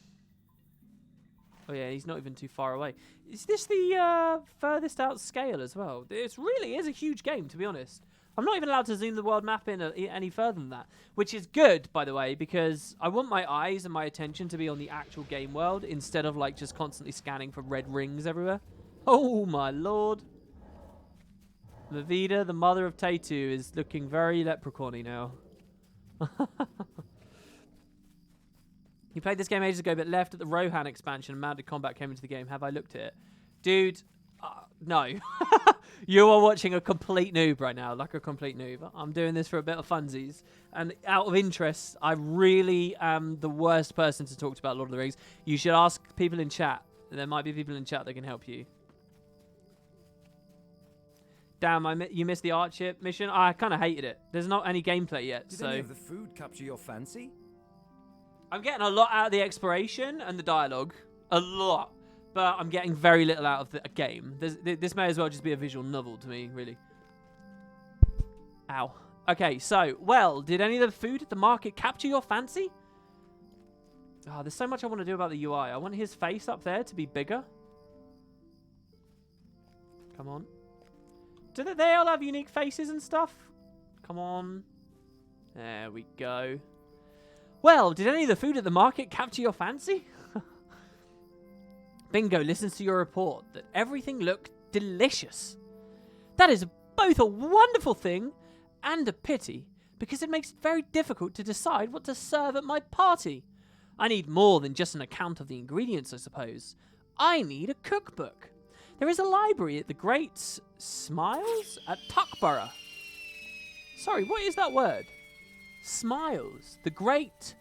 yeah, he's not even too far away. Is this the furthest out scale as well? It really is a huge game, to be honest. I'm not even allowed to zoom the world map in any further than that, which is good, by the way, because I want my eyes and my attention to be on the actual game world instead of, like, just constantly scanning for red rings everywhere. Oh, my lord. Lavida, the mother of Tatu, is looking very leprechaun-y now. You played this game ages ago, but left at the Rohan expansion and mounted combat came into the game. Have I looked at it? Dude, no. You are watching a complete noob right now, like a complete noob. I'm doing this for a bit of funsies. And out of interest, I really am the worst person to talk about Lord of the Rings. You should ask people in chat. There might be people in chat that can help you. Damn, you missed the Archer mission. I kind of hated it. There's not any gameplay yet, Did so... any of the food capture your fancy? I'm getting a lot out of the exploration and the dialogue. A lot. But I'm getting very little out of the game. This may as well just be a visual novel to me, really. Ow. Okay, so, well, did any of the food at the market capture your fancy? Oh, there's so much I want to do about the UI. I want his face up there to be bigger. Come on. Do they all have unique faces and stuff? Come on. There we go. Well, did any of the food at the market capture your fancy? Bingo listens to your report that everything looked delicious. That is both a wonderful thing and a pity, because it makes it very difficult to decide what to serve at my party. I need more than just an account of the ingredients, I suppose. I need a cookbook. There is a library at the Great Smiles at Tuckborough. Sorry, what is that word? Smiles. The Great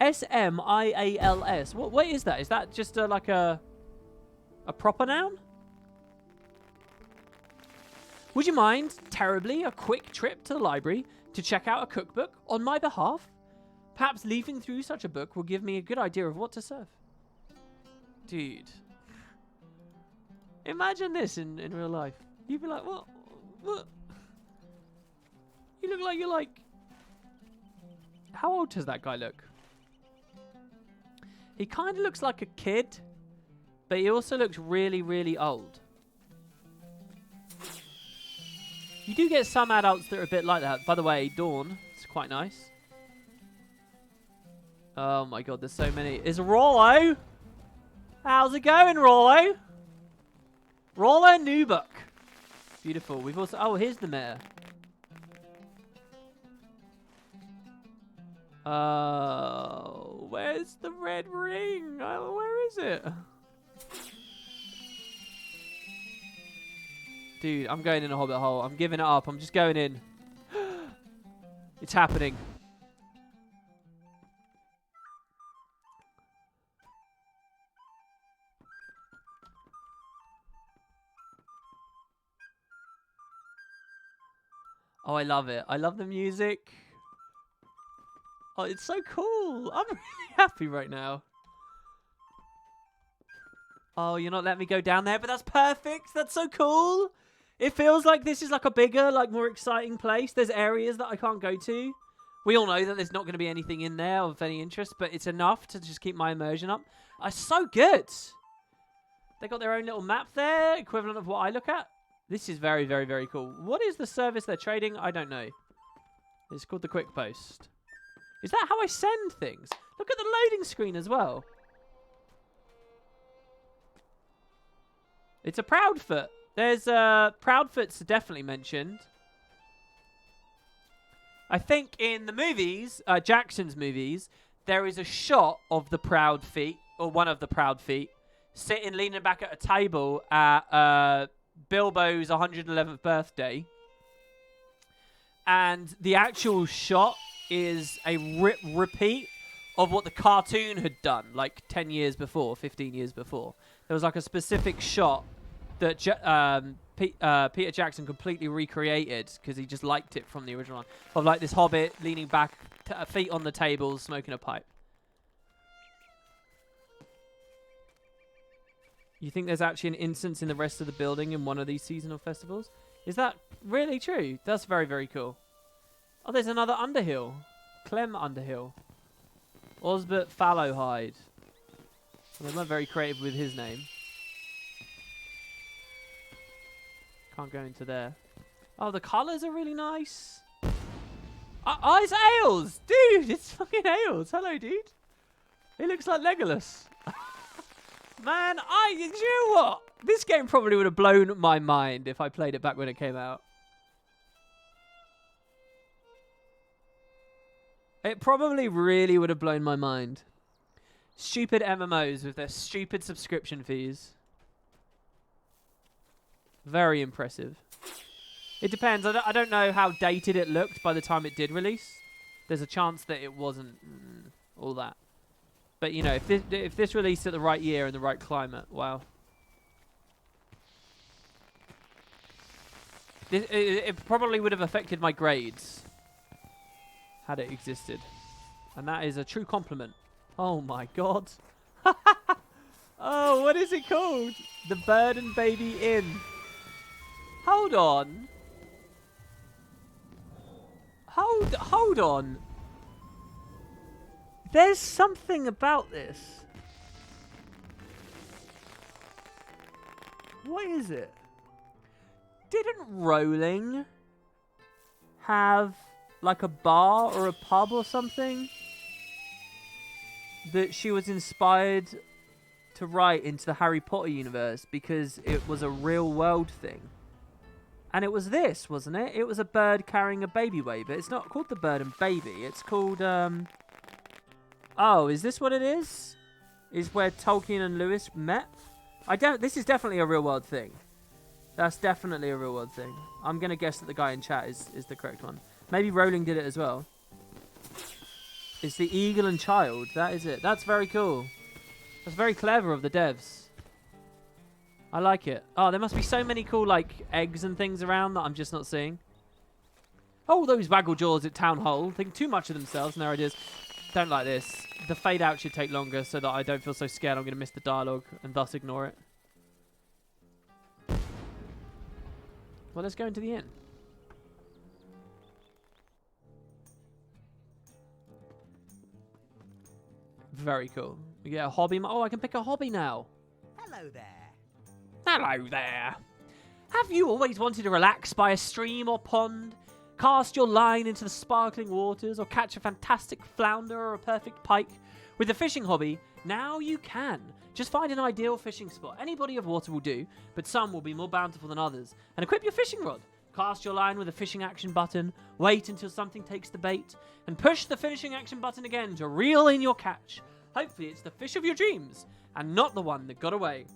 Smials. What is that? Is that just like a proper noun? Would you mind terribly a quick trip to the library to check out a cookbook on my behalf? Perhaps leafing through such a book will give me a good idea of what to serve. Dude. Imagine this in real life. You'd be like, what? What? You look like you're like... How old does that guy look? He kind of looks like a kid, but he also looks really, really old. You do get some adults that are a bit like that. By the way, Dawn, it's quite nice. Oh my god, there's so many. Is Rollo? How's it going, Rollo? Rollo Newbuck. Beautiful. We've also... Oh, here's the mayor. Where's the red ring? Where is it? Dude, I'm going in a hobbit hole. I'm giving it up. I'm just going in. It's happening. Oh, I love it. I love the music. Oh, it's so cool. I'm really happy right now. Oh, you're not letting me go down there, but that's perfect. That's so cool. It feels like this is like a bigger, like more exciting place. There's areas that I can't go to. We all know that there's not going to be anything in there of any interest, but it's enough to just keep my immersion up. It's so good. They got their own little map there, equivalent of what I look at. This is very, very, very cool. What is the service they're trading? I don't know. It's called the Quick Post. Is that how I send things? Look at the loading screen as well. It's a Proudfoot. There's Proudfoot's definitely mentioned. I think in the movies, Jackson's movies, there is a shot of the Proud Feet, or one of the Proud Feet, sitting leaning back at a table at Bilbo's 111th birthday, and the actual shot is a repeat of what the cartoon had done like 10 years before, 15 years before. There was like a specific shot that Peter Jackson completely recreated because he just liked it from the original one, of like this hobbit leaning back, feet on the table, smoking a pipe. You think there's actually an instance in the rest of the building in one of these seasonal festivals? Is that really true? That's very, very cool. Oh, there's another Underhill. Clem Underhill. Osbert Fallowhide. Well, they're not very creative with his name. Can't go into there. Oh, the colours are really nice. Oh, it's Ailes! Dude, it's fucking Ailes. Hello, dude. He looks like Legolas. Man, you know what? This game probably would have blown my mind if I played it back when it came out. It probably really would have blown my mind. Stupid MMOs with their stupid subscription fees. Very impressive. It depends. I don't know how dated it looked by the time it did release. There's a chance that it wasn't all that. But, you know, if this released at the right year and the right climate, wow. It probably would have affected my grades had it existed. And that is a true compliment. Oh, my God. Oh, what is it called? The Bird and Baby Inn. Hold on. Hold on. There's something about this. What is it? Didn't Rowling have like a bar or a pub or something that she was inspired to write into the Harry Potter universe because it was a real world thing? And it was this, wasn't it? It was a bird carrying a baby away, but it's not called the Bird and Baby. It's called, oh, is this what it is? Is where Tolkien and Lewis met? This is definitely a real world thing. That's definitely a real world thing. I'm going to guess that the guy in chat is the correct one. Maybe Rowling did it as well. It's the Eagle and Child. That is it. That's very cool. That's very clever of the devs. I like it. Oh, there must be so many cool, like, eggs and things around that I'm just not seeing. Oh, those waggle jaws at Town Hall. Think too much of themselves and their ideas. Don't like this. The fade out should take longer so that I don't feel so scared I'm going to miss the dialogue and thus ignore it. Well, let's go into the inn. Very cool. We get a hobby. Oh, I can pick a hobby now. Hello there. Hello there. Have you always wanted to relax by a stream or pond? Cast your line into the sparkling waters or catch a fantastic flounder or a perfect pike? With the fishing hobby, now you can. Just find an ideal fishing spot. Any body of water will do, but some will be more bountiful than others. And equip your fishing rod. Cast your line with a fishing action button, wait until something takes the bait, and push the finishing action button again to reel in your catch. Hopefully it's the fish of your dreams, and not the one that got away.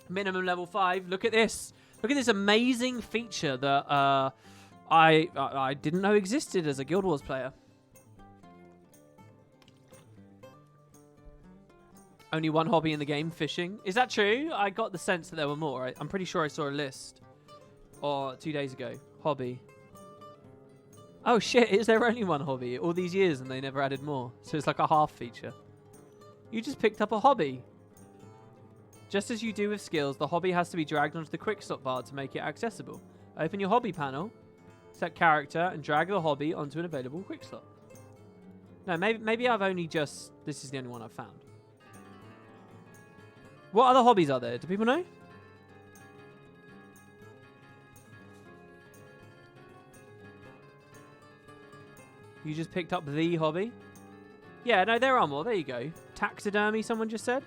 Minimum level 5. Look at this. Look at this amazing feature that I didn't know existed as a Guild Wars player. Only one hobby in the game, fishing. Is that true? I got the sense that there were more. I'm pretty sure I saw a list 2 days ago. Hobby. Oh shit, is there only one hobby all these years and they never added more? So it's like a half feature. You just picked up a hobby. Just as you do with skills, the hobby has to be dragged onto the quick stop bar to make it accessible. Open your hobby panel, set character, and drag the hobby onto an available quick stop. No, maybe I've only just... This is the only one I've found. What other hobbies are there? Do people know? You just picked up the hobby? Yeah, no, there are more. There you go. Taxidermy, someone just said.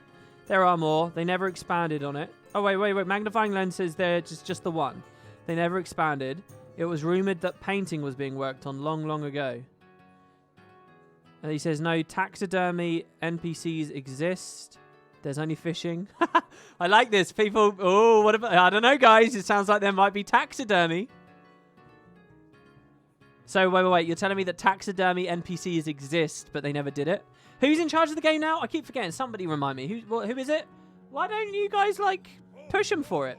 There are more. They never expanded on it. Oh, wait. Magnifying lens says they're just the one. They never expanded. It was rumored that painting was being worked on long ago. And he says, no, taxidermy NPCs exist. There's only fishing. I like this. People, oh, what about, I don't know, guys. It sounds like there might be taxidermy. So, wait. You're telling me that taxidermy NPCs exist, but they never did it? Who's in charge of the game now? I keep forgetting. Somebody remind me. Who is it? Why don't you guys, like, push them for it?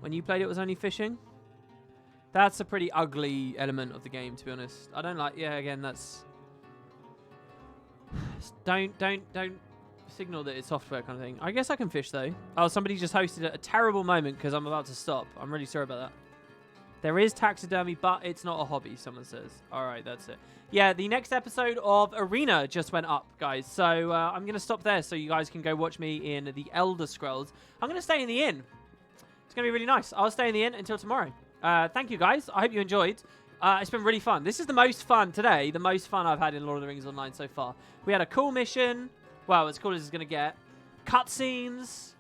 When you played it was only fishing? That's a pretty ugly element of the game, to be honest. I don't like... Yeah, again, that's... Don't signal that it's software kind of thing. I guess I can fish, though. Oh, somebody just hosted a terrible moment because I'm about to stop. I'm really sorry about that. There is taxidermy, but it's not a hobby, someone says. All right, that's it. Yeah, the next episode of Arena just went up, guys. So I'm going to stop there so you guys can go watch me in the Elder Scrolls. I'm going to stay in the inn. It's going to be really nice. I'll stay in the inn until tomorrow. Thank you, guys. I hope you enjoyed. It's been really fun. This is the most fun today, the most fun I've had in Lord of the Rings Online so far. We had a cool mission. Well, as cool as it's going to get. Cutscenes.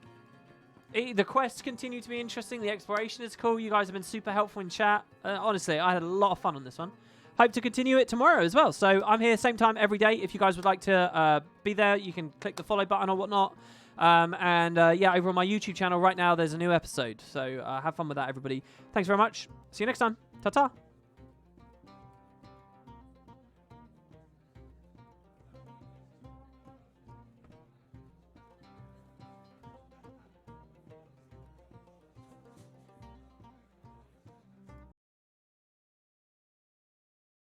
The quests continue to be interesting. The exploration is cool. You guys have been super helpful in chat. Honestly, I had a lot of fun on this one. Hope to continue it tomorrow as well. So I'm here same time every day. If you guys would like to be there, you can click the follow button or whatnot. Yeah, over on my YouTube channel right now, there's a new episode. So have fun with that, everybody. Thanks very much. See you next time. Ta-ta.